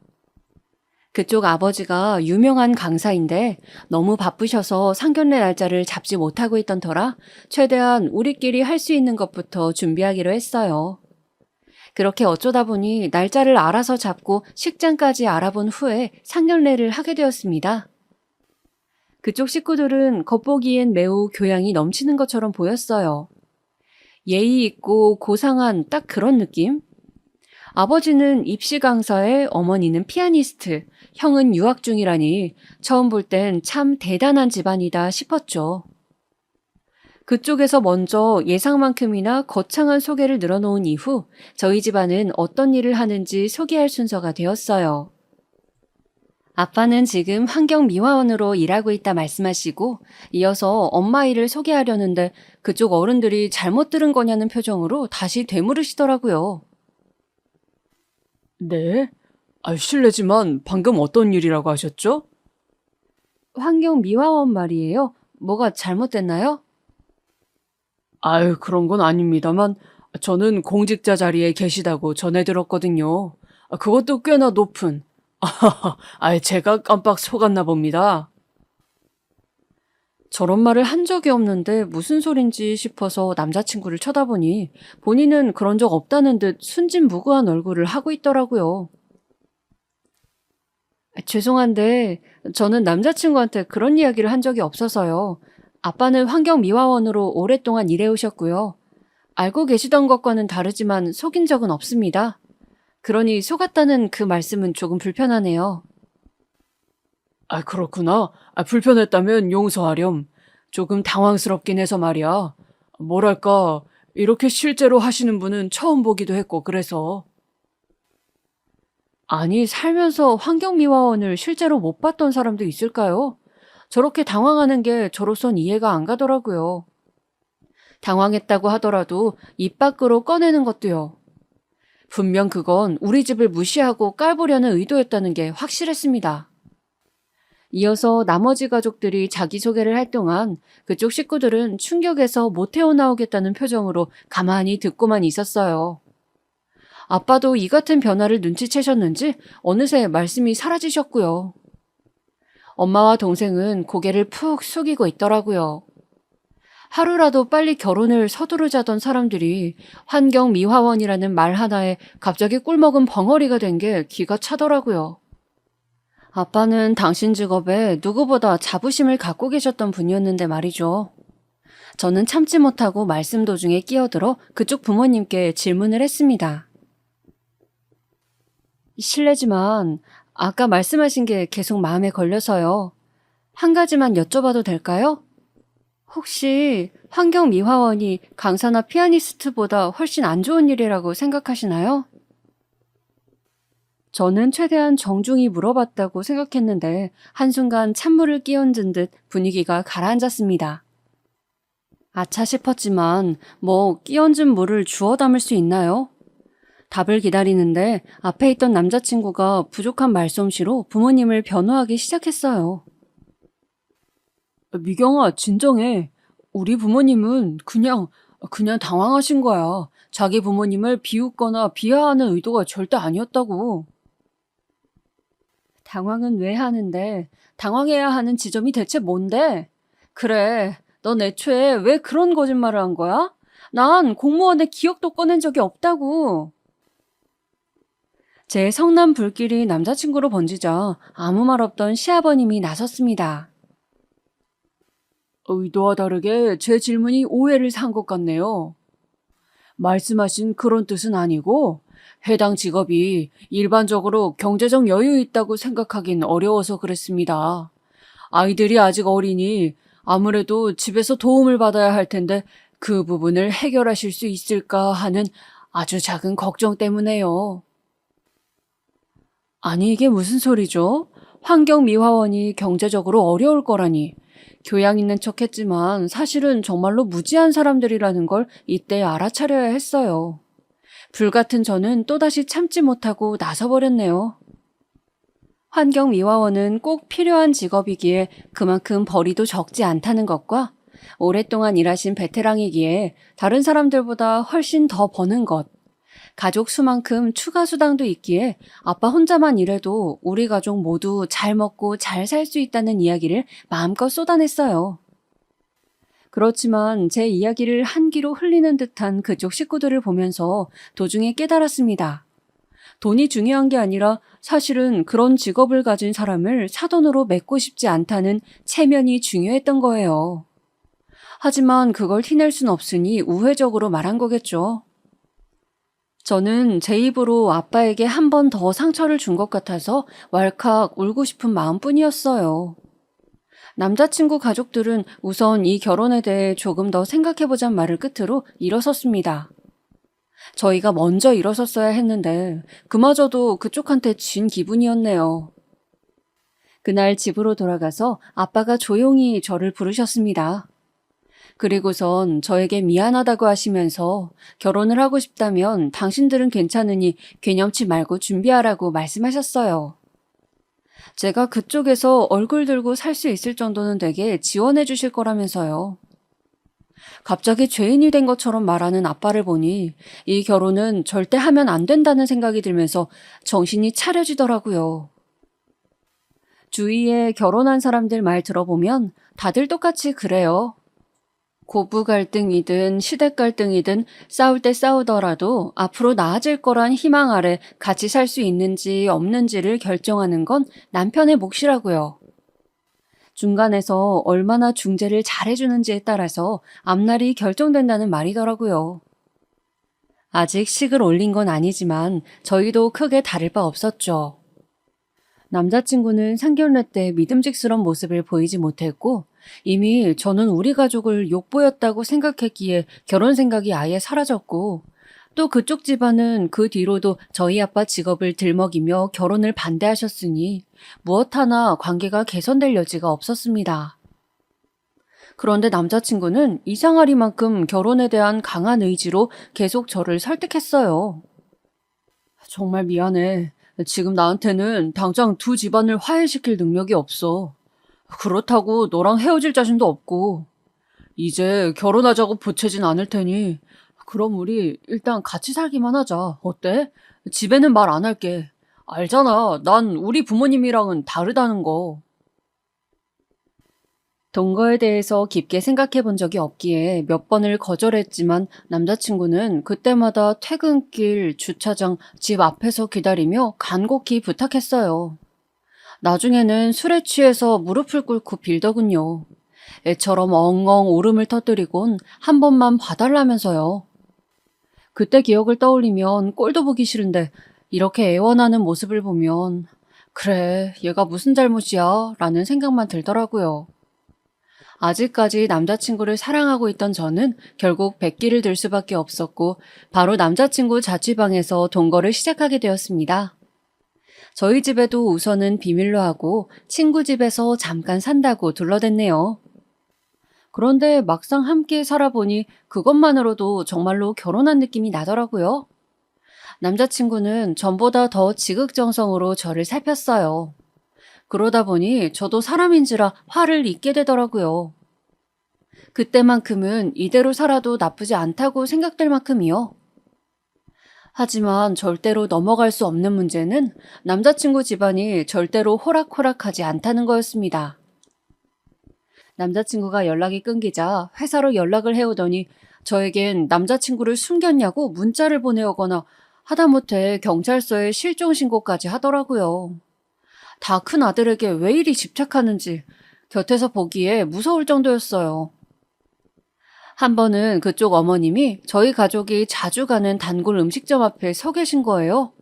그쪽 아버지가 유명한 강사인데 너무 바쁘셔서 상견례 날짜를 잡지 못하고 있던 터라 최대한 우리끼리 할 수 있는 것부터 준비하기로 했어요. 그렇게 어쩌다 보니 날짜를 알아서 잡고 식장까지 알아본 후에 상견례를 하게 되었습니다. 그쪽 식구들은 겉보기엔 매우 교양이 넘치는 것처럼 보였어요. 예의 있고 고상한 딱 그런 느낌? 아버지는 입시 강사에 어머니는 피아니스트, 형은 유학 중이라니 처음 볼 땐 참 대단한 집안이다 싶었죠. 그쪽에서 먼저 예상만큼이나 거창한 소개를 늘어놓은 이후 저희 집안은 어떤 일을 하는지 소개할 순서가 되었어요. 아빠는 지금 환경미화원으로 일하고 있다 말씀하시고 이어서 엄마 일을 소개하려는데 그쪽 어른들이 잘못 들은 거냐는 표정으로 다시 되물으시더라고요. 네? 실례지만 방금 어떤 일이라고 하셨죠? 환경미화원 말이에요. 뭐가 잘못됐나요? 그런 건 아닙니다만 저는 공직자 자리에 계시다고 전해 들었거든요. 그것도 꽤나 높은. 제가 깜빡 속았나 봅니다. 저런 말을 한 적이 없는데 무슨 소린지 싶어서 남자친구를 쳐다보니 본인은 그런 적 없다는 듯 순진무구한 얼굴을 하고 있더라고요. 죄송한데 저는 남자친구한테 그런 이야기를 한 적이 없어서요. 아빠는 환경미화원으로 오랫동안 일해오셨고요. 알고 계시던 것과는 다르지만 속인 적은 없습니다. 그러니 속았다는 그 말씀은 조금 불편하네요. 그렇구나. 불편했다면 용서하렴. 조금 당황스럽긴 해서 말이야. 뭐랄까, 이렇게 실제로 하시는 분은 처음 보기도 했고 그래서. 아니, 살면서 환경미화원을 실제로 못 봤던 사람도 있을까요? 저렇게 당황하는 게 저로선 이해가 안 가더라고요. 당황했다고 하더라도 입 밖으로 꺼내는 것도요. 분명 그건 우리 집을 무시하고 깔보려는 의도였다는 게 확실했습니다. 이어서 나머지 가족들이 자기소개를 할 동안 그쪽 식구들은 충격에서 못 헤어나오겠다는 표정으로 가만히 듣고만 있었어요. 아빠도 이 같은 변화를 눈치채셨는지 어느새 말씀이 사라지셨고요. 엄마와 동생은 고개를 푹 숙이고 있더라고요. 하루라도 빨리 결혼을 서두르자던 사람들이 환경미화원이라는 말 하나에 갑자기 꿀먹은 벙어리가 된 게 기가 차더라고요. 아빠는 당신 직업에 누구보다 자부심을 갖고 계셨던 분이었는데 말이죠. 저는 참지 못하고 말씀 도중에 끼어들어 그쪽 부모님께 질문을 했습니다. 실례지만 아까 말씀하신 게 계속 마음에 걸려서요. 한 가지만 여쭤봐도 될까요? 혹시 환경미화원이 강사나 피아니스트보다 훨씬 안 좋은 일이라고 생각하시나요? 저는 최대한 정중히 물어봤다고 생각했는데 한순간 찬물을 끼얹은 듯 분위기가 가라앉았습니다. 아차 싶었지만 끼얹은 물을 주워 담을 수 있나요? 답을 기다리는데 앞에 있던 남자친구가 부족한 말솜씨로 부모님을 변호하기 시작했어요. 미경아, 진정해. 우리 부모님은 그냥 당황하신 거야. 자기 부모님을 비웃거나 비하하는 의도가 절대 아니었다고. 당황은 왜 하는데 당황해야 하는 지점이 대체 뭔데? 그래, 넌 애초에 왜 그런 거짓말을 한 거야? 난 공무원의 기억도 꺼낸 적이 없다고. 제 성난 불길이 남자친구로 번지자 아무 말 없던 시아버님이 나섰습니다. 의도와 다르게 제 질문이 오해를 산 것 같네요. 말씀하신 그런 뜻은 아니고 해당 직업이 일반적으로 경제적 여유 있다고 생각하긴 어려워서 그랬습니다. 아이들이 아직 어리니 아무래도 집에서 도움을 받아야 할 텐데 그 부분을 해결하실 수 있을까 하는 아주 작은 걱정 때문에요. 아니, 이게 무슨 소리죠? 환경미화원이 경제적으로 어려울 거라니. 교양 있는 척 했지만 사실은 정말로 무지한 사람들이라는 걸 이때 알아차려야 했어요. 불같은 저는 또다시 참지 못하고 나서버렸네요. 환경미화원은 꼭 필요한 직업이기에 그만큼 벌이도 적지 않다는 것과 오랫동안 일하신 베테랑이기에 다른 사람들보다 훨씬 더 버는 것, 가족 수만큼 추가 수당도 있기에 아빠 혼자만 일해도 우리 가족 모두 잘 먹고 잘 살 수 있다는 이야기를 마음껏 쏟아냈어요. 그렇지만 제 이야기를 한 귀로 흘리는 듯한 그쪽 식구들을 보면서 도중에 깨달았습니다. 돈이 중요한 게 아니라 사실은 그런 직업을 가진 사람을 사돈으로 맺고 싶지 않다는 체면이 중요했던 거예요. 하지만 그걸 티낼 순 없으니 우회적으로 말한 거겠죠. 저는 제 입으로 아빠에게 한 번 더 상처를 준 것 같아서 왈칵 울고 싶은 마음뿐이었어요. 남자친구 가족들은 우선 이 결혼에 대해 조금 더 생각해보잔 말을 끝으로 일어섰습니다. 저희가 먼저 일어섰어야 했는데 그마저도 그쪽한테 진 기분이었네요. 그날 집으로 돌아가서 아빠가 조용히 저를 부르셨습니다. 그리고선 저에게 미안하다고 하시면서 결혼을 하고 싶다면 당신들은 괜찮으니 괴념치 말고 준비하라고 말씀하셨어요. 제가 그쪽에서 얼굴 들고 살 수 있을 정도는 되게 지원해 주실 거라면서요. 갑자기 죄인이 된 것처럼 말하는 아빠를 보니 이 결혼은 절대 하면 안 된다는 생각이 들면서 정신이 차려지더라고요. 주위에 결혼한 사람들 말 들어보면 다들 똑같이 그래요. 고부 갈등이든 시댁 갈등이든 싸울 때 싸우더라도 앞으로 나아질 거란 희망 아래 같이 살 수 있는지 없는지를 결정하는 건 남편의 몫이라고요. 중간에서 얼마나 중재를 잘해주는지에 따라서 앞날이 결정된다는 말이더라고요. 아직 식을 올린 건 아니지만 저희도 크게 다를 바 없었죠. 남자친구는 상견례 때 믿음직스러운 모습을 보이지 못했고 이미 저는 우리 가족을 욕보였다고 생각했기에 결혼 생각이 아예 사라졌고 또 그쪽 집안은 그 뒤로도 저희 아빠 직업을 들먹이며 결혼을 반대하셨으니 무엇 하나 관계가 개선될 여지가 없었습니다. 그런데 남자친구는 이상하리만큼 결혼에 대한 강한 의지로 계속 저를 설득했어요. 정말 미안해. 지금 나한테는 당장 두 집안을 화해시킬 능력이 없어. 그렇다고 너랑 헤어질 자신도 없고. 이제 결혼하자고 보채진 않을 테니 그럼 우리 일단 같이 살기만 하자. 어때? 집에는 말 안 할게. 알잖아. 난 우리 부모님이랑은 다르다는 거. 동거에 대해서 깊게 생각해 본 적이 없기에 몇 번을 거절했지만 남자친구는 그때마다 퇴근길, 주차장, 집 앞에서 기다리며 간곡히 부탁했어요. 나중에는 술에 취해서 무릎을 꿇고 빌더군요. 애처럼 엉엉 울음을 터뜨리곤 한 번만 봐달라면서요. 그때 기억을 떠올리면 꼴도 보기 싫은데 이렇게 애원하는 모습을 보면 그래, 얘가 무슨 잘못이야 라는 생각만 들더라고요. 아직까지 남자친구를 사랑하고 있던 저는 결국 백기를 들 수밖에 없었고 바로 남자친구 자취방에서 동거를 시작하게 되었습니다. 저희 집에도 우선은 비밀로 하고 친구 집에서 잠깐 산다고 둘러댔네요. 그런데 막상 함께 살아보니 그것만으로도 정말로 결혼한 느낌이 나더라고요. 남자친구는 전보다 더 지극정성으로 저를 살폈어요. 그러다 보니 저도 사람인지라 화를 잇게 되더라고요. 그때만큼은 이대로 살아도 나쁘지 않다고 생각될 만큼이요. 하지만 절대로 넘어갈 수 없는 문제는 남자친구 집안이 절대로 호락호락하지 않다는 거였습니다. 남자친구가 연락이 끊기자 회사로 연락을 해오더니 저에겐 남자친구를 숨겼냐고 문자를 보내오거나 하다못해 경찰서에 실종 신고까지 하더라고요. 다 큰 아들에게 왜 이리 집착하는지 곁에서 보기에 무서울 정도였어요. 한 번은 그쪽 어머님이 저희 가족이 자주 가는 단골 음식점 앞에 서 계신 거예요.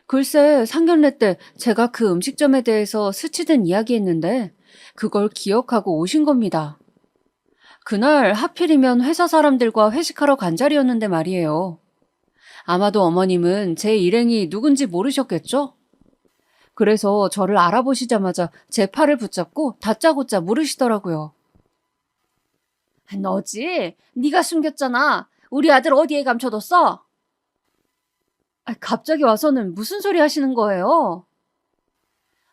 글쎄 상견례 때 제가 그 음식점에 대해서 스치듯 이야기했는데 그걸 기억하고 오신 겁니다. 그날 하필이면 회사 사람들과 회식하러 간 자리였는데 말이에요. 아마도 어머님은 제 일행이 누군지 모르셨겠죠? 그래서 저를 알아보시자마자 제 팔을 붙잡고 다짜고짜 물으시더라고요. 너지? 네가 숨겼잖아. 우리 아들 어디에 감춰뒀어? 갑자기 와서는 무슨 소리 하시는 거예요?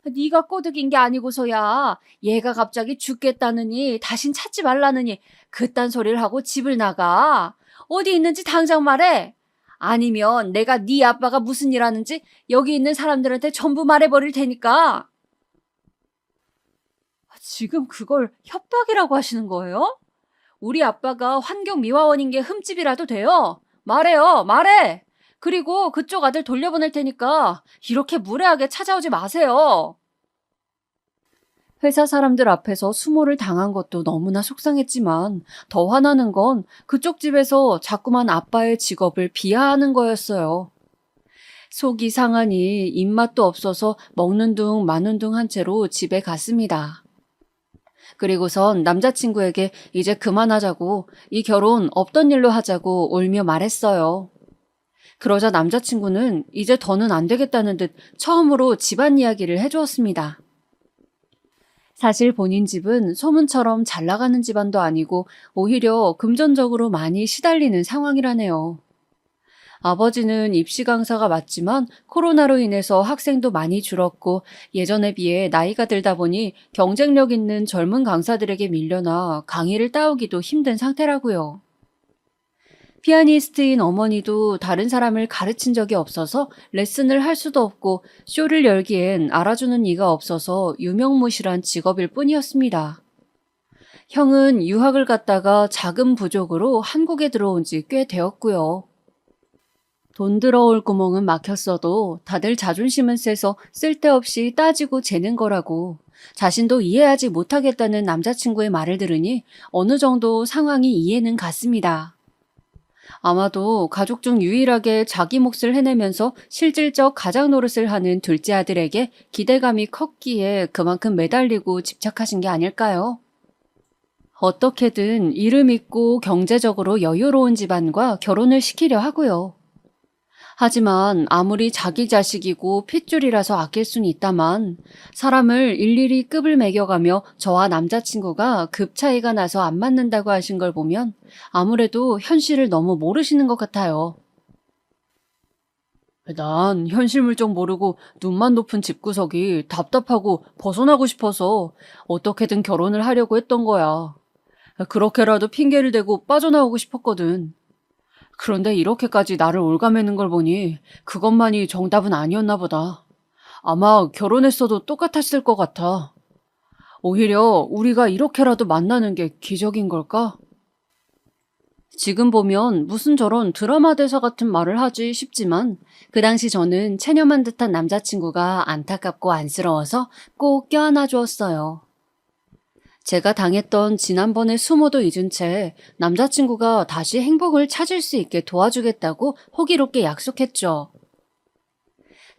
네가 꼬드긴 게 아니고서야 얘가 갑자기 죽겠다느니 다신 찾지 말라느니 그딴 소리를 하고 집을 나가. 어디 있는지 당장 말해. 아니면 내가 네 아빠가 무슨 일 하는지 여기 있는 사람들한테 전부 말해버릴 테니까. 지금 그걸 협박이라고 하시는 거예요? 우리 아빠가 환경미화원인 게 흠집이라도 돼요? 말해요, 말해! 그리고 그쪽 아들 돌려보낼 테니까 이렇게 무례하게 찾아오지 마세요. 회사 사람들 앞에서 수모를 당한 것도 너무나 속상했지만 더 화나는 건 그쪽 집에서 자꾸만 아빠의 직업을 비하하는 거였어요. 속이 상하니 입맛도 없어서 먹는 둥 마는 둥 한 채로 집에 갔습니다. 그리고선 남자친구에게 이제 그만하자고, 이 결혼 없던 일로 하자고 울며 말했어요. 그러자 남자친구는 이제 더는 안 되겠다는 듯 처음으로 집안 이야기를 해주었습니다. 사실 본인 집은 소문처럼 잘 나가는 집안도 아니고 오히려 금전적으로 많이 시달리는 상황이라네요. 아버지는 입시 강사가 맞지만 코로나로 인해서 학생도 많이 줄었고 예전에 비해 나이가 들다 보니 경쟁력 있는 젊은 강사들에게 밀려나 강의를 따오기도 힘든 상태라고요. 피아니스트인 어머니도 다른 사람을 가르친 적이 없어서 레슨을 할 수도 없고 쇼를 열기엔 알아주는 이가 없어서 유명무실한 직업일 뿐이었습니다. 형은 유학을 갔다가 자금 부족으로 한국에 들어온 지 꽤 되었고요. 돈 들어올 구멍은 막혔어도 다들 자존심은 세서 쓸데없이 따지고 재는 거라고 자신도 이해하지 못하겠다는 남자친구의 말을 들으니 어느 정도 상황이 이해는 갔습니다. 아마도 가족 중 유일하게 자기 몫을 해내면서 실질적 가장 노릇을 하는 둘째 아들에게 기대감이 컸기에 그만큼 매달리고 집착하신 게 아닐까요? 어떻게든 이름 있고 경제적으로 여유로운 집안과 결혼을 시키려 하고요. 하지만 아무리 자기 자식이고 핏줄이라서 아낄 수는 있다만 사람을 일일이 급을 매겨가며 저와 남자친구가 급 차이가 나서 안 맞는다고 하신 걸 보면 아무래도 현실을 너무 모르시는 것 같아요. 난 현실 물정 모르고 눈만 높은 집구석이 답답하고 벗어나고 싶어서 어떻게든 결혼을 하려고 했던 거야. 그렇게라도 핑계를 대고 빠져나오고 싶었거든. 그런데 이렇게까지 나를 올가매는 걸 보니 그것만이 정답은 아니었나 보다. 아마 결혼했어도 똑같았을 것 같아. 오히려 우리가 이렇게라도 만나는 게 기적인 걸까? 지금 보면 무슨 저런 드라마 대사 같은 말을 하지 싶지만 그 당시 저는 체념한 듯한 남자친구가 안타깝고 안쓰러워서 꼭 껴안아 주었어요. 제가 당했던 지난번의 수모도 잊은 채 남자친구가 다시 행복을 찾을 수 있게 도와주겠다고 호기롭게 약속했죠.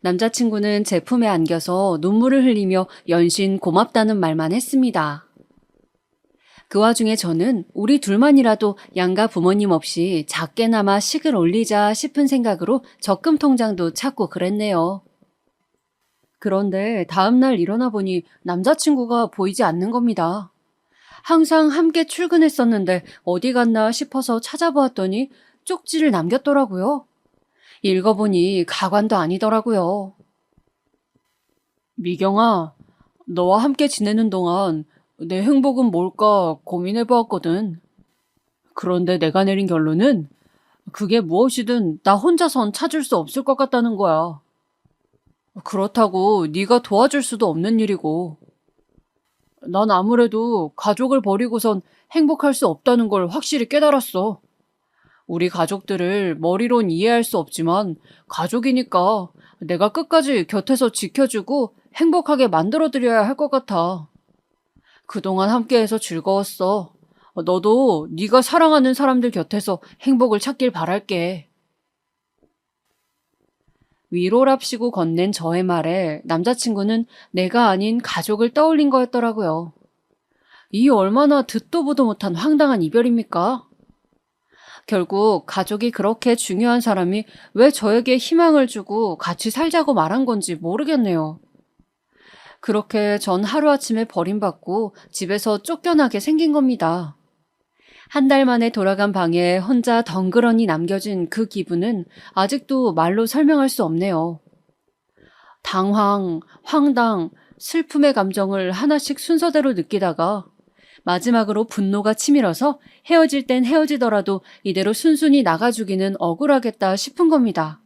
남자친구는 제 품에 안겨서 눈물을 흘리며 연신 고맙다는 말만 했습니다. 그 와중에 저는 우리 둘만이라도 양가 부모님 없이 작게나마 식을 올리자 싶은 생각으로 적금 통장도 찾고 그랬네요. 그런데 다음날 일어나 보니 남자친구가 보이지 않는 겁니다. 항상 함께 출근했었는데 어디 갔나 싶어서 찾아보았더니 쪽지를 남겼더라고요. 읽어보니 가관도 아니더라고요. 미경아, 너와 함께 지내는 동안 내 행복은 뭘까 고민해보았거든. 그런데 내가 내린 결론은 그게 무엇이든 나 혼자선 찾을 수 없을 것 같다는 거야. 그렇다고 네가 도와줄 수도 없는 일이고. 난 아무래도 가족을 버리고선 행복할 수 없다는 걸 확실히 깨달았어. 우리 가족들을 머리론 이해할 수 없지만 가족이니까 내가 끝까지 곁에서 지켜주고 행복하게 만들어드려야 할 것 같아. 그동안 함께해서 즐거웠어. 너도 네가 사랑하는 사람들 곁에서 행복을 찾길 바랄게. 위로랍시고 건넨 저의 말에 남자친구는 내가 아닌 가족을 떠올린 거였더라고요. 이 얼마나 듣도 보도 못한 황당한 이별입니까? 결국 가족이 그렇게 중요한 사람이 왜 저에게 희망을 주고 같이 살자고 말한 건지 모르겠네요. 그렇게 전 하루아침에 버림받고 집에서 쫓겨나게 생긴 겁니다. 한 달 만에 돌아간 방에 혼자 덩그러니 남겨진 그 기분은 아직도 말로 설명할 수 없네요. 당황, 황당, 슬픔의 감정을 하나씩 순서대로 느끼다가 마지막으로 분노가 치밀어서 헤어질 땐 헤어지더라도 이대로 순순히 나가주기는 억울하겠다 싶은 겁니다.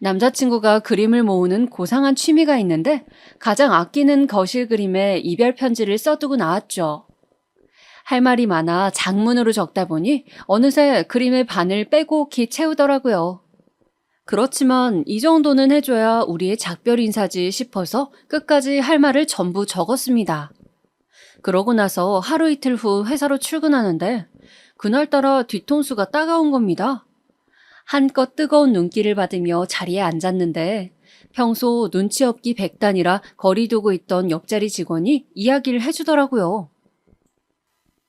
남자친구가 그림을 모으는 고상한 취미가 있는데 가장 아끼는 거실 그림에 이별 편지를 써두고 나왔죠. 할 말이 많아 장문으로 적다 보니 어느새 그림의 반을 빼곡히 채우더라고요. 그렇지만 이 정도는 해줘야 우리의 작별 인사지 싶어서 끝까지 할 말을 전부 적었습니다. 그러고 나서 하루 이틀 후 회사로 출근하는데 그날따라 뒤통수가 따가운 겁니다. 한껏 뜨거운 눈길을 받으며 자리에 앉았는데 평소 눈치 없기 백단이라 거리 두고 있던 옆자리 직원이 이야기를 해주더라고요.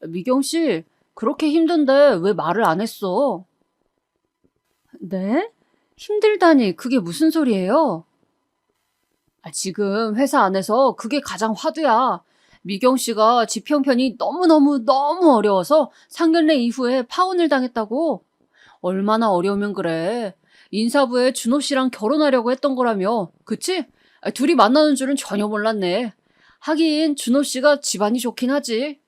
미경 씨, 그렇게 힘든데 왜 말을 안 했어? 네? 힘들다니 그게 무슨 소리예요? 지금 회사 안에서 그게 가장 화두야. 미경 씨가 집 형편이 너무 어려워서 상견례 이후에 파혼을 당했다고. 얼마나 어려우면 그래. 인사부에 준호 씨랑 결혼하려고 했던 거라며. 그치? 둘이 만나는 줄은 전혀 몰랐네. 하긴 준호 씨가 집안이 좋긴 하지.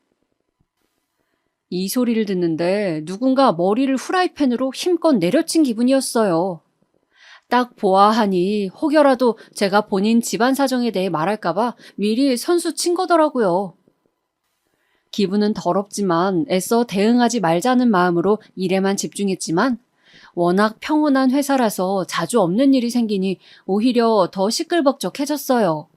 이 소리를 듣는데 누군가 머리를 후라이팬으로 힘껏 내려친 기분이었어요. 딱 보아하니 혹여라도 제가 본인 집안 사정에 대해 말할까봐 미리 선수 친 거더라고요. 기분은 더럽지만 애써 대응하지 말자는 마음으로 일에만 집중했지만 워낙 평온한 회사라서 자주 없는 일이 생기니 오히려 더 시끌벅적해졌어요.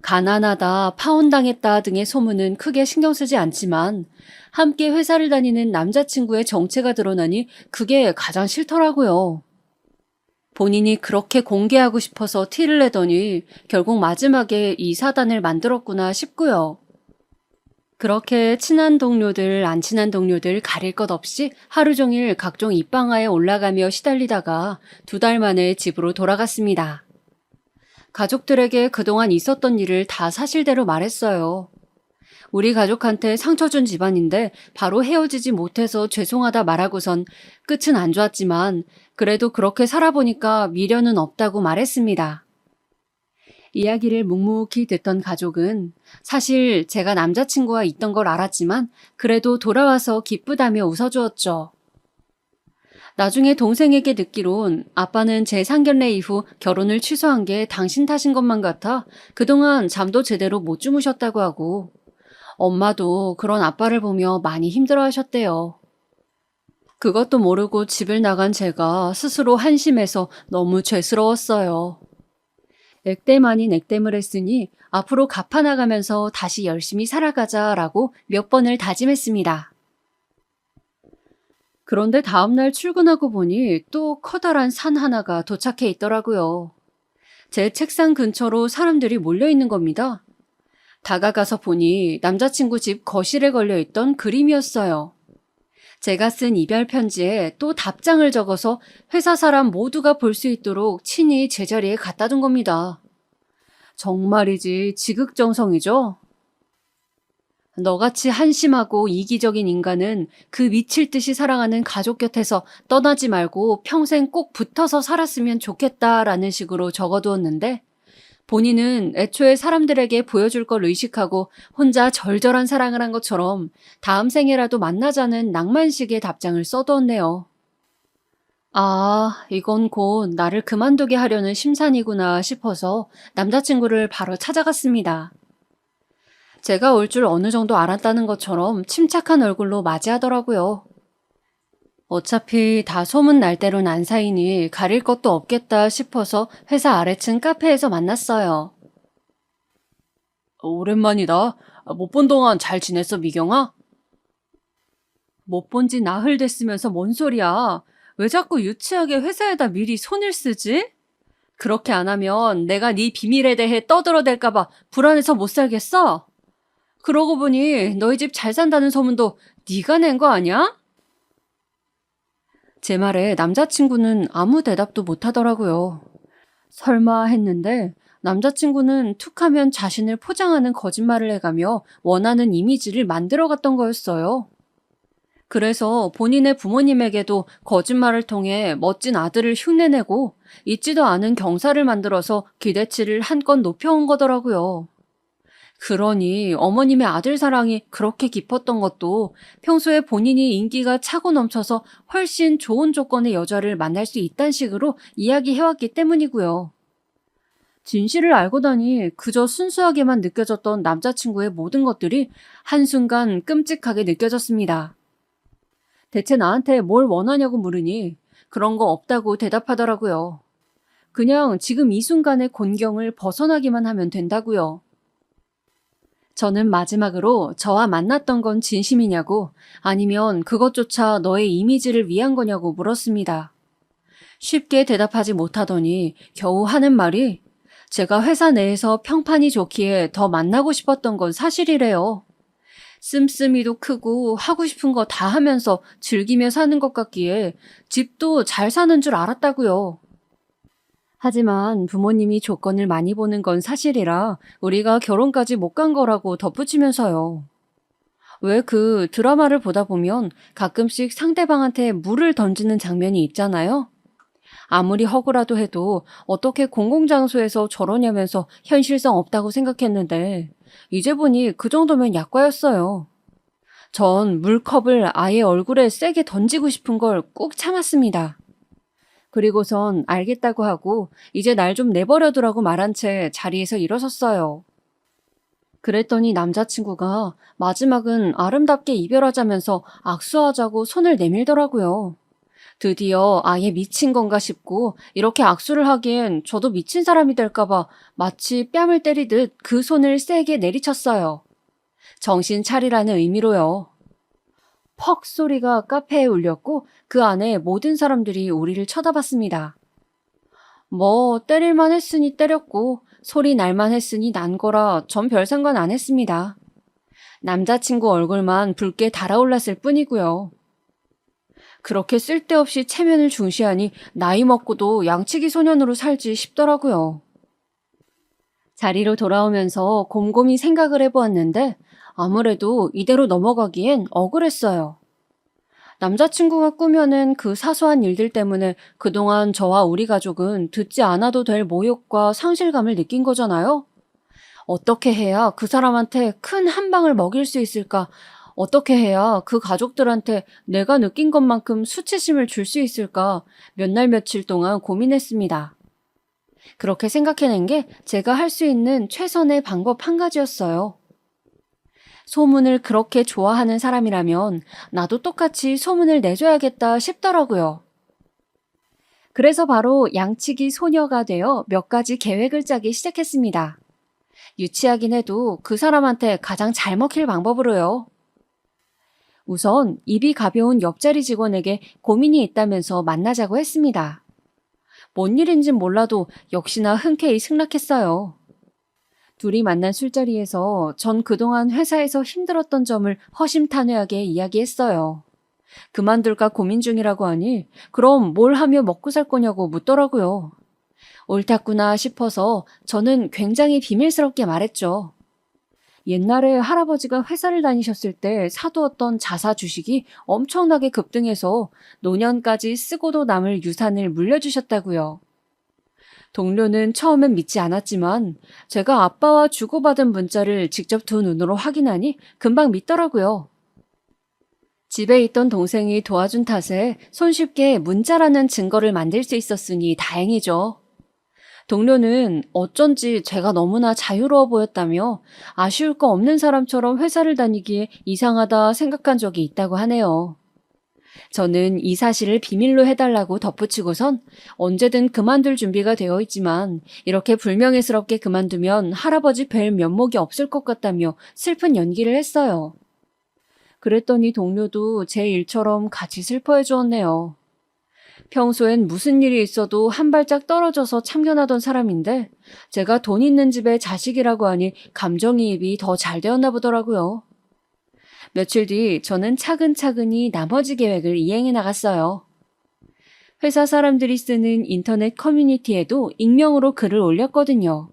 가난하다, 파혼당했다 등의 소문은 크게 신경 쓰지 않지만 함께 회사를 다니는 남자친구의 정체가 드러나니 그게 가장 싫더라고요. 본인이 그렇게 공개하고 싶어서 티를 내더니 결국 마지막에 이 사단을 만들었구나 싶고요. 그렇게 친한 동료들, 안 친한 동료들 가릴 것 없이 하루 종일 각종 입방아에 올라가며 시달리다가 2달 만에 집으로 돌아갔습니다. 가족들에게 그동안 있었던 일을 다 사실대로 말했어요. 우리 가족한테 상처 준 집안인데 바로 헤어지지 못해서 죄송하다 말하고선 끝은 안 좋았지만 그래도 그렇게 살아보니까 미련은 없다고 말했습니다. 이야기를 묵묵히 듣던 가족은 사실 제가 남자친구와 있던 걸 알았지만 그래도 돌아와서 기쁘다며 웃어주었죠. 나중에 동생에게 듣기론 아빠는 제 상견례 이후 결혼을 취소한 게 당신 탓인 것만 같아 그동안 잠도 제대로 못 주무셨다고 하고 엄마도 그런 아빠를 보며 많이 힘들어하셨대요. 그것도 모르고 집을 나간 제가 스스로 한심해서 너무 죄스러웠어요. 액땜 아닌 액땜을 했으니 앞으로 갚아나가면서 다시 열심히 살아가자라고 몇 번을 다짐했습니다. 그런데 다음날 출근하고 보니 또 커다란 산 하나가 도착해 있더라고요. 제 책상 근처로 사람들이 몰려 있는 겁니다. 다가가서 보니 남자친구 집 거실에 걸려있던 그림이었어요. 제가 쓴 이별 편지에 또 답장을 적어서 회사 사람 모두가 볼 수 있도록 친히 제자리에 갖다 둔 겁니다. 정말이지 지극정성이죠? 너같이 한심하고 이기적인 인간은 그 미칠 듯이 사랑하는 가족 곁에서 떠나지 말고 평생 꼭 붙어서 살았으면 좋겠다라는 식으로 적어두었는데 본인은 애초에 사람들에게 보여줄 걸 의식하고 혼자 절절한 사랑을 한 것처럼 다음 생에라도 만나자는 낭만식의 답장을 써두었네요. 아, 이건 곧 나를 그만두게 하려는 심산이구나 싶어서 남자친구를 바로 찾아갔습니다. 제가 올 줄 어느 정도 알았다는 것처럼 침착한 얼굴로 맞이하더라고요. 어차피 다 소문 날 대로 난 사이니 가릴 것도 없겠다 싶어서 회사 아래층 카페에서 만났어요. 오랜만이다. 못 본 동안 잘 지냈어, 미경아? 못 본 지 나흘 됐으면서 뭔 소리야. 왜 자꾸 유치하게 회사에다 미리 손을 쓰지? 그렇게 안 하면 내가 네 비밀에 대해 떠들어댈까 봐 불안해서 못 살겠어. 그러고 보니 너희 집 잘 산다는 소문도 네가 낸 거 아니야? 제 말에 남자친구는 아무 대답도 못 하더라고요. 설마 했는데 남자친구는 툭하면 자신을 포장하는 거짓말을 해가며 원하는 이미지를 만들어갔던 거였어요. 그래서 본인의 부모님에게도 거짓말을 통해 멋진 아들을 흉내내고 있지도 않은 경사를 만들어서 기대치를 한껏 높여온 거더라고요. 그러니 어머님의 아들 사랑이 그렇게 깊었던 것도 평소에 본인이 인기가 차고 넘쳐서 훨씬 좋은 조건의 여자를 만날 수 있다는 식으로 이야기해왔기 때문이고요. 진실을 알고 나니 그저 순수하게만 느껴졌던 남자친구의 모든 것들이 한순간 끔찍하게 느껴졌습니다. 대체 나한테 뭘 원하냐고 물으니 그런 거 없다고 대답하더라고요. 그냥 지금 이 순간의 곤경을 벗어나기만 하면 된다고요. 저는 마지막으로 저와 만났던 건 진심이냐고 아니면 그것조차 너의 이미지를 위한 거냐고 물었습니다. 쉽게 대답하지 못하더니 겨우 하는 말이 제가 회사 내에서 평판이 좋기에 더 만나고 싶었던 건 사실이래요. 씀씀이도 크고 하고 싶은 거 다 하면서 즐기며 사는 것 같기에 집도 잘 사는 줄 알았다고요. 하지만 부모님이 조건을 많이 보는 건 사실이라 우리가 결혼까지 못 간 거라고 덧붙이면서요. 왜 그 드라마를 보다 보면 가끔씩 상대방한테 물을 던지는 장면이 있잖아요? 아무리 허구라도 해도 어떻게 공공장소에서 저러냐면서 현실성 없다고 생각했는데 이제 보니 그 정도면 약과였어요. 전 물컵을 아예 얼굴에 세게 던지고 싶은 걸 꾹 참았습니다. 그리고선 알겠다고 하고 이제 날 좀 내버려두라고 말한 채 자리에서 일어섰어요. 그랬더니 남자친구가 마지막은 아름답게 이별하자면서 악수하자고 손을 내밀더라고요. 드디어 아예 미친 건가 싶고 이렇게 악수를 하기엔 저도 미친 사람이 될까봐 마치 뺨을 때리듯 그 손을 세게 내리쳤어요. 정신 차리라는 의미로요. 퍽 소리가 카페에 울렸고 그 안에 모든 사람들이 우리를 쳐다봤습니다. 뭐 때릴만 했으니 때렸고 소리 날만 했으니 난 거라 전 별 상관 안 했습니다. 남자친구 얼굴만 붉게 달아올랐을 뿐이고요. 그렇게 쓸데없이 체면을 중시하니 나이 먹고도 양치기 소년으로 살지 싶더라고요. 자리로 돌아오면서 곰곰이 생각을 해보았는데 아무래도 이대로 넘어가기엔 억울했어요. 남자친구가 꾸며낸 그 사소한 일들 때문에 그동안 저와 우리 가족은 듣지 않아도 될 모욕과 상실감을 느낀 거잖아요. 어떻게 해야 그 사람한테 큰 한 방을 먹일 수 있을까? 어떻게 해야 그 가족들한테 내가 느낀 것만큼 수치심을 줄 수 있을까? 몇 날 며칠 동안 고민했습니다. 그렇게 생각해낸 게 제가 할 수 있는 최선의 방법 한 가지였어요. 소문을 그렇게 좋아하는 사람이라면 나도 똑같이 소문을 내줘야겠다 싶더라고요. 그래서 바로 양치기 소녀가 되어 몇 가지 계획을 짜기 시작했습니다. 유치하긴 해도 그 사람한테 가장 잘 먹힐 방법으로요. 우선 입이 가벼운 옆자리 직원에게 고민이 있다면서 만나자고 했습니다. 뭔 일인진 몰라도 역시나 흔쾌히 승낙했어요. 둘이 만난 술자리에서 전 그동안 회사에서 힘들었던 점을 허심탄회하게 이야기했어요. 그만둘까 고민 중이라고 하니 그럼 뭘 하며 먹고 살 거냐고 묻더라고요. 옳았구나 싶어서 저는 굉장히 비밀스럽게 말했죠. 옛날에 할아버지가 회사를 다니셨을 때 사두었던 자사 주식이 엄청나게 급등해서 노년까지 쓰고도 남을 유산을 물려주셨다고요. 동료는 처음엔 믿지 않았지만 제가 아빠와 주고받은 문자를 직접 두 눈으로 확인하니 금방 믿더라고요. 집에 있던 동생이 도와준 탓에 손쉽게 문자라는 증거를 만들 수 있었으니 다행이죠. 동료는 어쩐지 제가 너무나 자유로워 보였다며 아쉬울 거 없는 사람처럼 회사를 다니기에 이상하다 생각한 적이 있다고 하네요. 저는 이 사실을 비밀로 해달라고 덧붙이고선 언제든 그만둘 준비가 되어 있지만 이렇게 불명예스럽게 그만두면 할아버지 뵐 면목이 없을 것 같다며 슬픈 연기를 했어요. 그랬더니 동료도 제 일처럼 같이 슬퍼해 주었네요. 평소엔 무슨 일이 있어도 한 발짝 떨어져서 참견하던 사람인데 제가 돈 있는 집에 자식이라고 하니 감정이입이 더 잘 되었나 보더라고요. 며칠 뒤 저는 차근차근히 나머지 계획을 이행해 나갔어요. 회사 사람들이 쓰는 인터넷 커뮤니티에도 익명으로 글을 올렸거든요.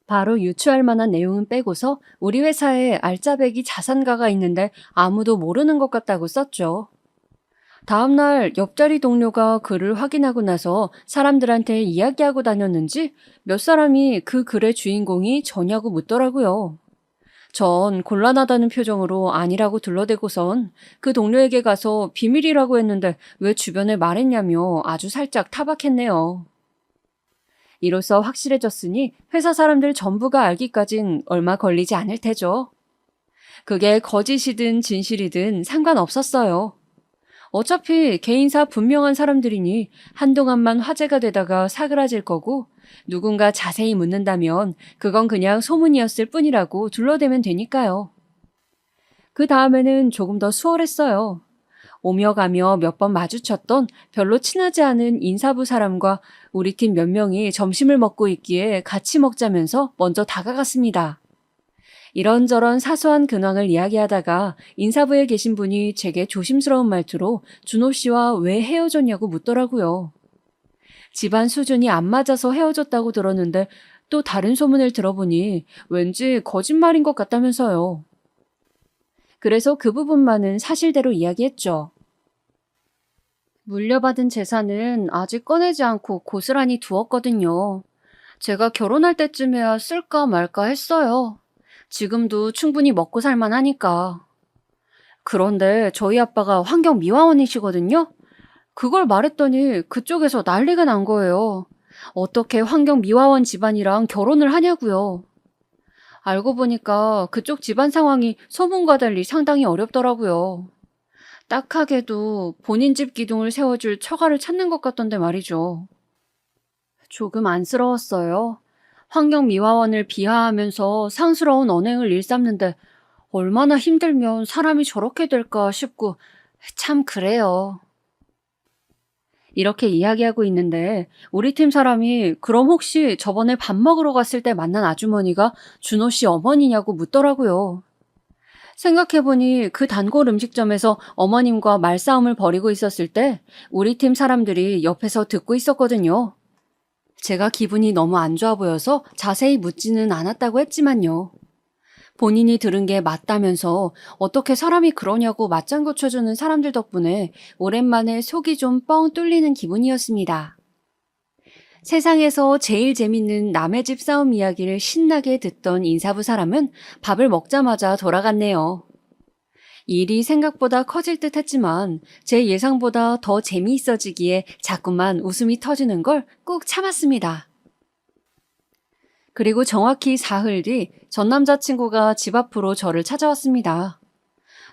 바로 유추할 만한 내용은 빼고서 우리 회사에 알짜배기 자산가가 있는데 아무도 모르는 것 같다고 썼죠. 다음날 옆자리 동료가 글을 확인하고 나서 사람들한테 이야기하고 다녔는지 몇 사람이 그 글의 주인공이 저냐고 묻더라고요. 전 곤란하다는 표정으로 아니라고 둘러대고선 그 동료에게 가서 비밀이라고 했는데 왜 주변에 말했냐며 아주 살짝 타박했네요. 이로써 확실해졌으니 회사 사람들 전부가 알기까진 얼마 걸리지 않을 테죠. 그게 거짓이든 진실이든 상관없었어요. 어차피 개인사 분명한 사람들이니 한동안만 화제가 되다가 사그라질 거고 누군가 자세히 묻는다면 그건 그냥 소문이었을 뿐이라고 둘러대면 되니까요. 그 다음에는 조금 더 수월했어요. 오며 가며 몇 번 마주쳤던 별로 친하지 않은 인사부 사람과 우리 팀 몇 명이 점심을 먹고 있기에 같이 먹자면서 먼저 다가갔습니다. 이런저런 사소한 근황을 이야기하다가 인사부에 계신 분이 제게 조심스러운 말투로 준호 씨와 왜 헤어졌냐고 묻더라고요. 집안 수준이 안 맞아서 헤어졌다고 들었는데 또 다른 소문을 들어보니 왠지 거짓말인 것 같다면서요. 그래서 그 부분만은 사실대로 이야기했죠. 물려받은 재산은 아직 꺼내지 않고 고스란히 두었거든요. 제가 결혼할 때쯤에야 쓸까 말까 했어요. 지금도 충분히 먹고 살만 하니까. 그런데 저희 아빠가 환경미화원이시거든요? 그걸 말했더니 그쪽에서 난리가 난 거예요. 어떻게 환경미화원 집안이랑 결혼을 하냐고요. 알고 보니까 그쪽 집안 상황이 소문과 달리 상당히 어렵더라고요. 딱하게도 본인 집 기둥을 세워줄 처가를 찾는 것 같던데 말이죠. 조금 안쓰러웠어요. 환경미화원을 비하하면서 상스러운 언행을 일삼는데 얼마나 힘들면 사람이 저렇게 될까 싶고 참 그래요. 이렇게 이야기하고 있는데 우리 팀 사람이 그럼 혹시 저번에 밥 먹으러 갔을 때 만난 아주머니가 준호 씨 어머니냐고 묻더라고요. 생각해보니 그 단골 음식점에서 어머님과 말싸움을 벌이고 있었을 때 우리 팀 사람들이 옆에서 듣고 있었거든요. 제가 기분이 너무 안 좋아 보여서 자세히 묻지는 않았다고 했지만요. 본인이 들은 게 맞다면서 어떻게 사람이 그러냐고 맞장구 쳐주는 사람들 덕분에 오랜만에 속이 좀 뻥 뚫리는 기분이었습니다. 세상에서 제일 재밌는 남의 집 싸움 이야기를 신나게 듣던 인사부 사람은 밥을 먹자마자 돌아갔네요. 일이 생각보다 커질 듯 했지만 제 예상보다 더 재미있어지기에 자꾸만 웃음이 터지는 걸 꾹 참았습니다. 그리고 정확히 사흘 뒤 전 남자친구가 집 앞으로 저를 찾아왔습니다.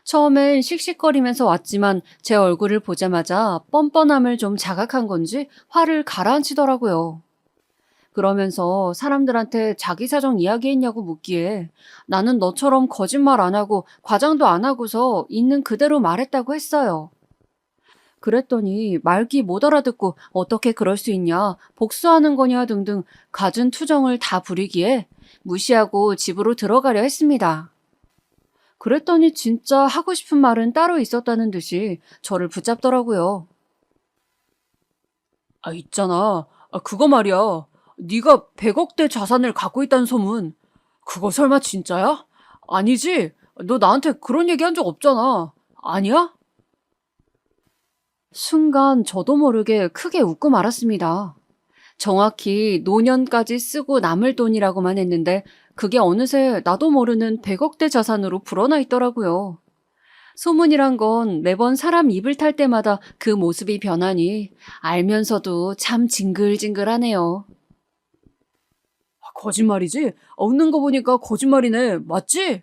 처음엔 씩씩거리면서 왔지만 제 얼굴을 보자마자 뻔뻔함을 좀 자각한 건지 화를 가라앉히더라고요. 그러면서 사람들한테 자기 사정 이야기했냐고 묻기에 나는 너처럼 거짓말 안 하고 과장도 안 하고서 있는 그대로 말했다고 했어요. 그랬더니 말귀 못 알아듣고 어떻게 그럴 수 있냐, 복수하는 거냐 등등 갖은 투정을 다 부리기에 무시하고 집으로 들어가려 했습니다. 그랬더니 진짜 하고 싶은 말은 따로 있었다는 듯이 저를 붙잡더라고요. 있잖아. 그거 말이야. 네가 100억대 자산을 갖고 있다는 소문. 그거 설마 진짜야? 아니지? 너 나한테 그런 얘기 한 적 없잖아. 아니야? 순간 저도 모르게 크게 웃고 말았습니다. 정확히 노년까지 쓰고 남을 돈이라고만 했는데 그게 어느새 나도 모르는 100억대 자산으로 불어나 있더라고요. 소문이란 건 매번 사람 입을 탈 때마다 그 모습이 변하니 알면서도 참 징글징글하네요. 거짓말이지? 웃는 거 보니까 거짓말이네. 맞지?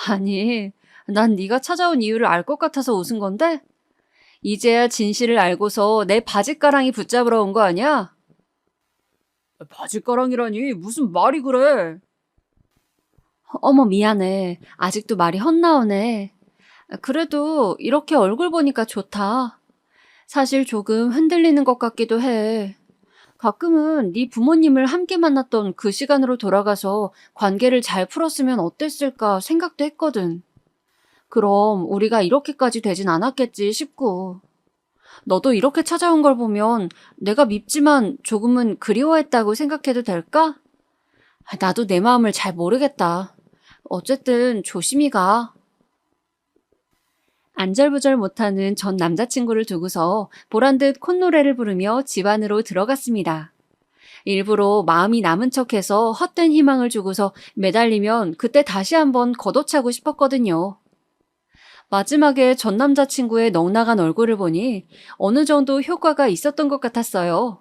아니, 난 네가 찾아온 이유를 알 것 같아서 웃은 건데? 이제야 진실을 알고서 내 바짓가랑이 붙잡으러 온 거 아니야? 바짓가랑이라니 무슨 말이 그래? 어머, 미안해. 아직도 말이 헛나오네. 그래도 이렇게 얼굴 보니까 좋다. 사실 조금 흔들리는 것 같기도 해. 가끔은 네 부모님을 함께 만났던 그 시간으로 돌아가서 관계를 잘 풀었으면 어땠을까 생각도 했거든. 그럼 우리가 이렇게까지 되진 않았겠지 싶고. 너도 이렇게 찾아온 걸 보면 내가 밉지만 조금은 그리워했다고 생각해도 될까? 나도 내 마음을 잘 모르겠다. 어쨌든 조심히 가. 안절부절 못하는 전 남자친구를 두고서 보란듯 콧노래를 부르며 집 안으로 들어갔습니다. 일부러 마음이 남은 척해서 헛된 희망을 주고서 매달리면 그때 다시 한번 걷어차고 싶었거든요. 마지막에 전 남자친구의 넉나간 얼굴을 보니 어느 정도 효과가 있었던 것 같았어요.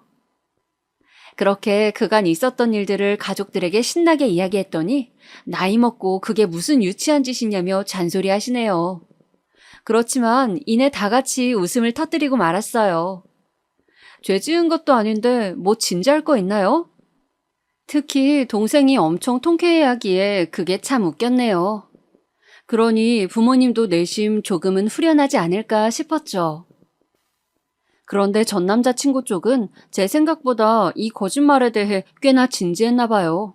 그렇게 그간 있었던 일들을 가족들에게 신나게 이야기했더니 나이 먹고 그게 무슨 유치한 짓이냐며 잔소리 하시네요. 그렇지만 이내 다 같이 웃음을 터뜨리고 말았어요. 죄 지은 것도 아닌데 뭐 진지할 거 있나요? 특히 동생이 엄청 통쾌해하기에 그게 참 웃겼네요. 그러니 부모님도 내심 조금은 후련하지 않을까 싶었죠. 그런데 전 남자친구 쪽은 제 생각보다 이 거짓말에 대해 꽤나 진지했나 봐요.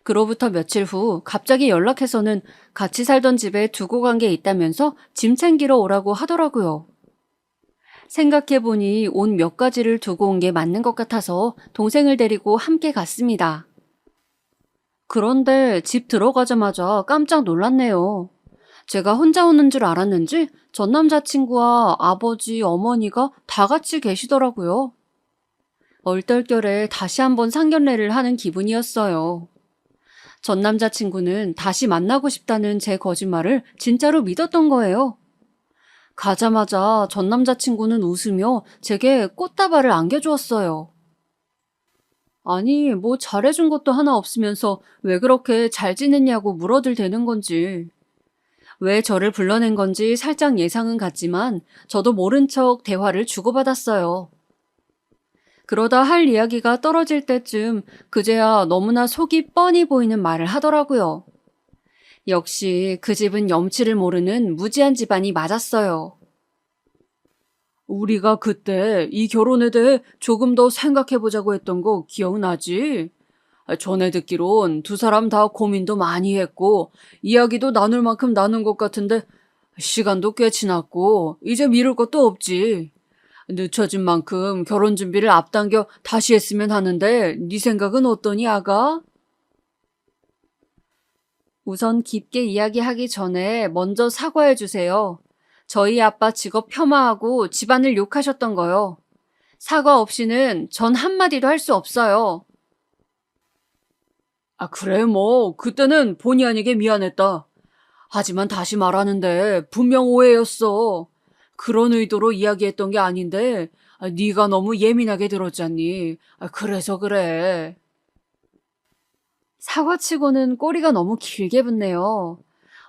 그로부터 며칠 후 갑자기 연락해서는 같이 살던 집에 두고 간 게 있다면서 짐 챙기러 오라고 하더라고요. 생각해보니 옷 몇 가지를 두고 온 게 맞는 것 같아서 동생을 데리고 함께 갔습니다. 그런데 집 들어가자마자 깜짝 놀랐네요. 제가 혼자 오는 줄 알았는지 전 남자친구와 아버지, 어머니가 다 같이 계시더라고요. 얼떨결에 다시 한번 상견례를 하는 기분이었어요. 전 남자친구는 다시 만나고 싶다는 제 거짓말을 진짜로 믿었던 거예요. 가자마자 전 남자친구는 웃으며 제게 꽃다발을 안겨주었어요. 아니, 뭐 잘해준 것도 하나 없으면서 왜 그렇게 잘 지냈냐고 물어들대는 건지. 왜 저를 불러낸 건지 살짝 예상은 갔지만 저도 모른 척 대화를 주고받았어요. 그러다 할 이야기가 떨어질 때쯤 그제야 너무나 속이 뻔히 보이는 말을 하더라고요. 역시 그 집은 염치를 모르는 무지한 집안이 맞았어요. 우리가 그때 이 결혼에 대해 조금 더 생각해보자고 했던 거 기억나지? 전에 듣기론 두 사람 다 고민도 많이 했고 이야기도 나눌 만큼 나눈 것 같은데 시간도 꽤 지났고 이제 미룰 것도 없지. 늦춰진 만큼 결혼 준비를 앞당겨 다시 했으면 하는데 네 생각은 어떠니, 아가? 우선 깊게 이야기하기 전에 먼저 사과해 주세요. 저희 아빠 직업 폄하하고 집안을 욕하셨던 거요. 사과 없이는 전 한마디도 할 수 없어요. 아, 그래, 뭐 그때는 본의 아니게 미안했다. 하지만 다시 말하는데 분명 오해였어. 그런 의도로 이야기했던 게 아닌데 네가 너무 예민하게 들었잖니. 그래서 그래. 사과치고는 꼬리가 너무 길게 붙네요.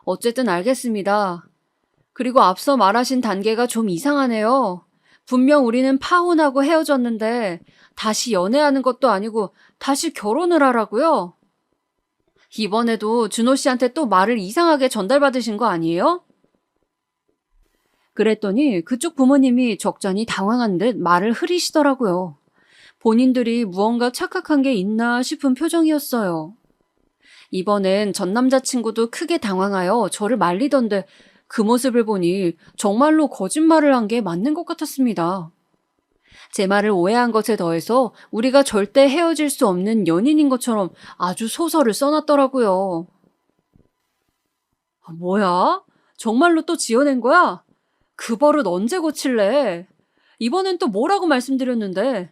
어쨌든 알겠습니다. 그리고 앞서 말하신 단계가 좀 이상하네요. 분명 우리는 파혼하고 헤어졌는데 다시 연애하는 것도 아니고 다시 결혼을 하라고요? 이번에도 준호 씨한테 또 말을 이상하게 전달받으신 거 아니에요? 그랬더니 그쪽 부모님이 적잖이 당황한 듯 말을 흐리시더라고요. 본인들이 무언가 착각한 게 있나 싶은 표정이었어요. 이번엔 전 남자친구도 크게 당황하여 저를 말리던데 그 모습을 보니 정말로 거짓말을 한 게 맞는 것 같았습니다. 제 말을 오해한 것에 더해서 우리가 절대 헤어질 수 없는 연인인 것처럼 아주 소설을 써놨더라고요. 뭐야? 정말로 또 지어낸 거야? 그 버릇 언제 고칠래? 이번엔 또 뭐라고 말씀드렸는데?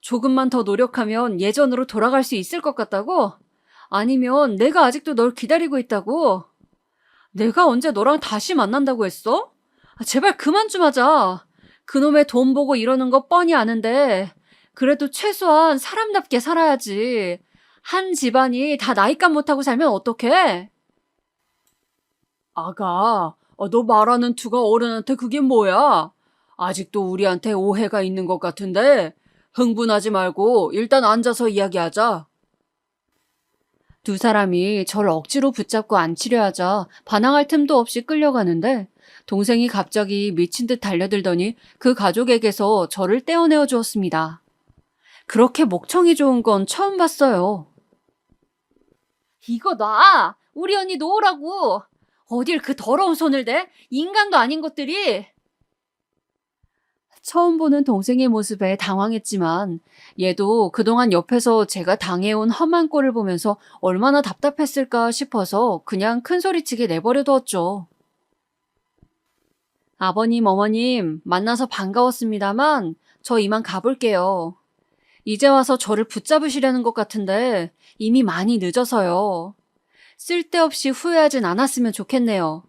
조금만 더 노력하면 예전으로 돌아갈 수 있을 것 같다고? 아니면 내가 아직도 널 기다리고 있다고? 내가 언제 너랑 다시 만난다고 했어? 제발 그만 좀 하자. 그놈의 돈 보고 이러는 거 뻔히 아는데 그래도 최소한 사람답게 살아야지. 한 집안이 다 나이값 못하고 살면 어떡해? 아가, 너 말하는 투가 어른한테 그게 뭐야? 아직도 우리한테 오해가 있는 것 같은데 흥분하지 말고 일단 앉아서 이야기하자. 두 사람이 저를 억지로 붙잡고 앉히려 하자 반항할 틈도 없이 끌려가는데 동생이 갑자기 미친 듯 달려들더니 그 가족에게서 저를 떼어내어 주었습니다. 그렇게 목청이 좋은 건 처음 봤어요. 이거 놔! 우리 언니 놓으라고! 어딜 그 더러운 손을 대? 인간도 아닌 것들이! 처음 보는 동생의 모습에 당황했지만 얘도 그동안 옆에서 제가 당해온 험한 꼴을 보면서 얼마나 답답했을까 싶어서 그냥 큰소리치게 내버려 두었죠. 아버님, 어머님, 만나서 반가웠습니다만 저 이만 가볼게요. 이제 와서 저를 붙잡으시려는 것 같은데 이미 많이 늦어서요. 쓸데없이 후회하진 않았으면 좋겠네요.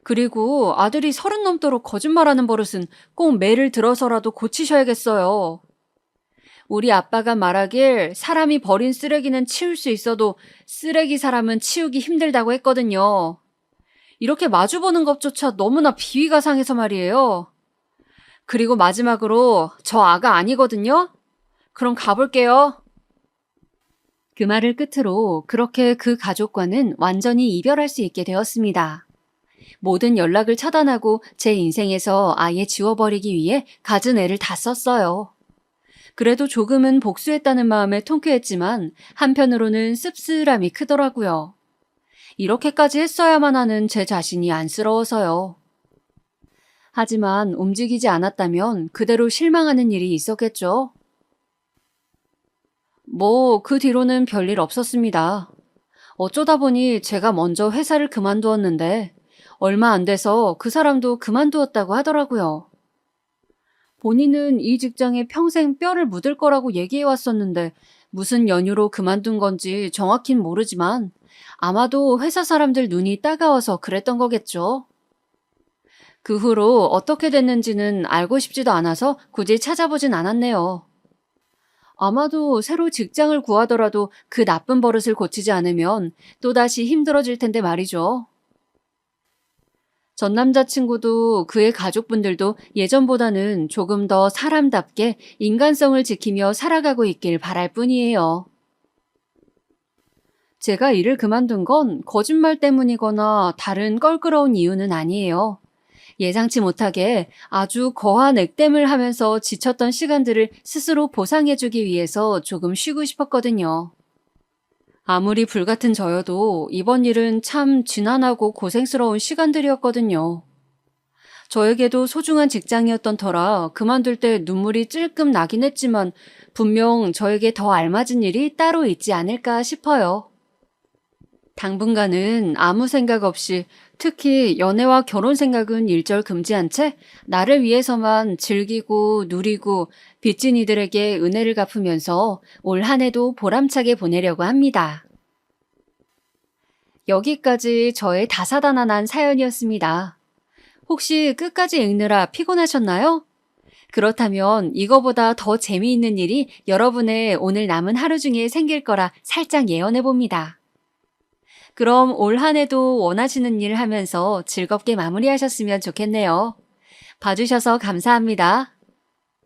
그리고 아들이 30 넘도록 거짓말하는 버릇은 꼭 매를 들어서라도 고치셔야겠어요. 우리 아빠가 말하길 사람이 버린 쓰레기는 치울 수 있어도 쓰레기 사람은 치우기 힘들다고 했거든요. 이렇게 마주보는 것조차 너무나 비위가 상해서 말이에요. 그리고 마지막으로 저 아가 아니거든요? 그럼 가볼게요. 그 말을 끝으로 그렇게 그 가족과는 완전히 이별할 수 있게 되었습니다. 모든 연락을 차단하고 제 인생에서 아예 지워버리기 위해 갖은 애를 다 썼어요. 그래도 조금은 복수했다는 마음에 통쾌했지만 한편으로는 씁쓸함이 크더라고요. 이렇게까지 했어야만 하는 제 자신이 안쓰러워서요. 하지만 움직이지 않았다면 그대로 실망하는 일이 있었겠죠. 그 뒤로는 별일 없었습니다. 어쩌다 보니 제가 먼저 회사를 그만두었는데 얼마 안 돼서 그 사람도 그만두었다고 하더라고요. 본인은 이 직장에 평생 뼈를 묻을 거라고 얘기해 왔었는데 무슨 연유로 그만둔 건지 정확히는 모르지만 아마도 회사 사람들 눈이 따가워서 그랬던 거겠죠. 그 후로 어떻게 됐는지는 알고 싶지도 않아서 굳이 찾아보진 않았네요. 아마도 새로 직장을 구하더라도 그 나쁜 버릇을 고치지 않으면 또다시 힘들어질 텐데 말이죠. 전 남자친구도 그의 가족분들도 예전보다는 조금 더 사람답게 인간성을 지키며 살아가고 있길 바랄 뿐이에요. 제가 일을 그만둔 건 거짓말 때문이거나 다른 껄끄러운 이유는 아니에요. 예상치 못하게 아주 거한 액땜을 하면서 지쳤던 시간들을 스스로 보상해주기 위해서 조금 쉬고 싶었거든요. 아무리 불같은 저여도 이번 일은 참 지난하고 고생스러운 시간들이었거든요. 저에게도 소중한 직장이었던 터라 그만둘 때 눈물이 찔끔 나긴 했지만 분명 저에게 더 알맞은 일이 따로 있지 않을까 싶어요. 당분간은 아무 생각 없이 특히 연애와 결혼 생각은 일절 금지한 채 나를 위해서만 즐기고 누리고 빚진 이들에게 은혜를 갚으면서 올 한 해도 보람차게 보내려고 합니다. 여기까지 저의 다사다난한 사연이었습니다. 혹시 끝까지 읽느라 피곤하셨나요? 그렇다면 이거보다 더 재미있는 일이 여러분의 오늘 남은 하루 중에 생길 거라 살짝 예언해봅니다. 그럼 올 한 해도 원하시는 일 하면서 즐겁게 마무리하셨으면 좋겠네요. 봐주셔서 감사합니다.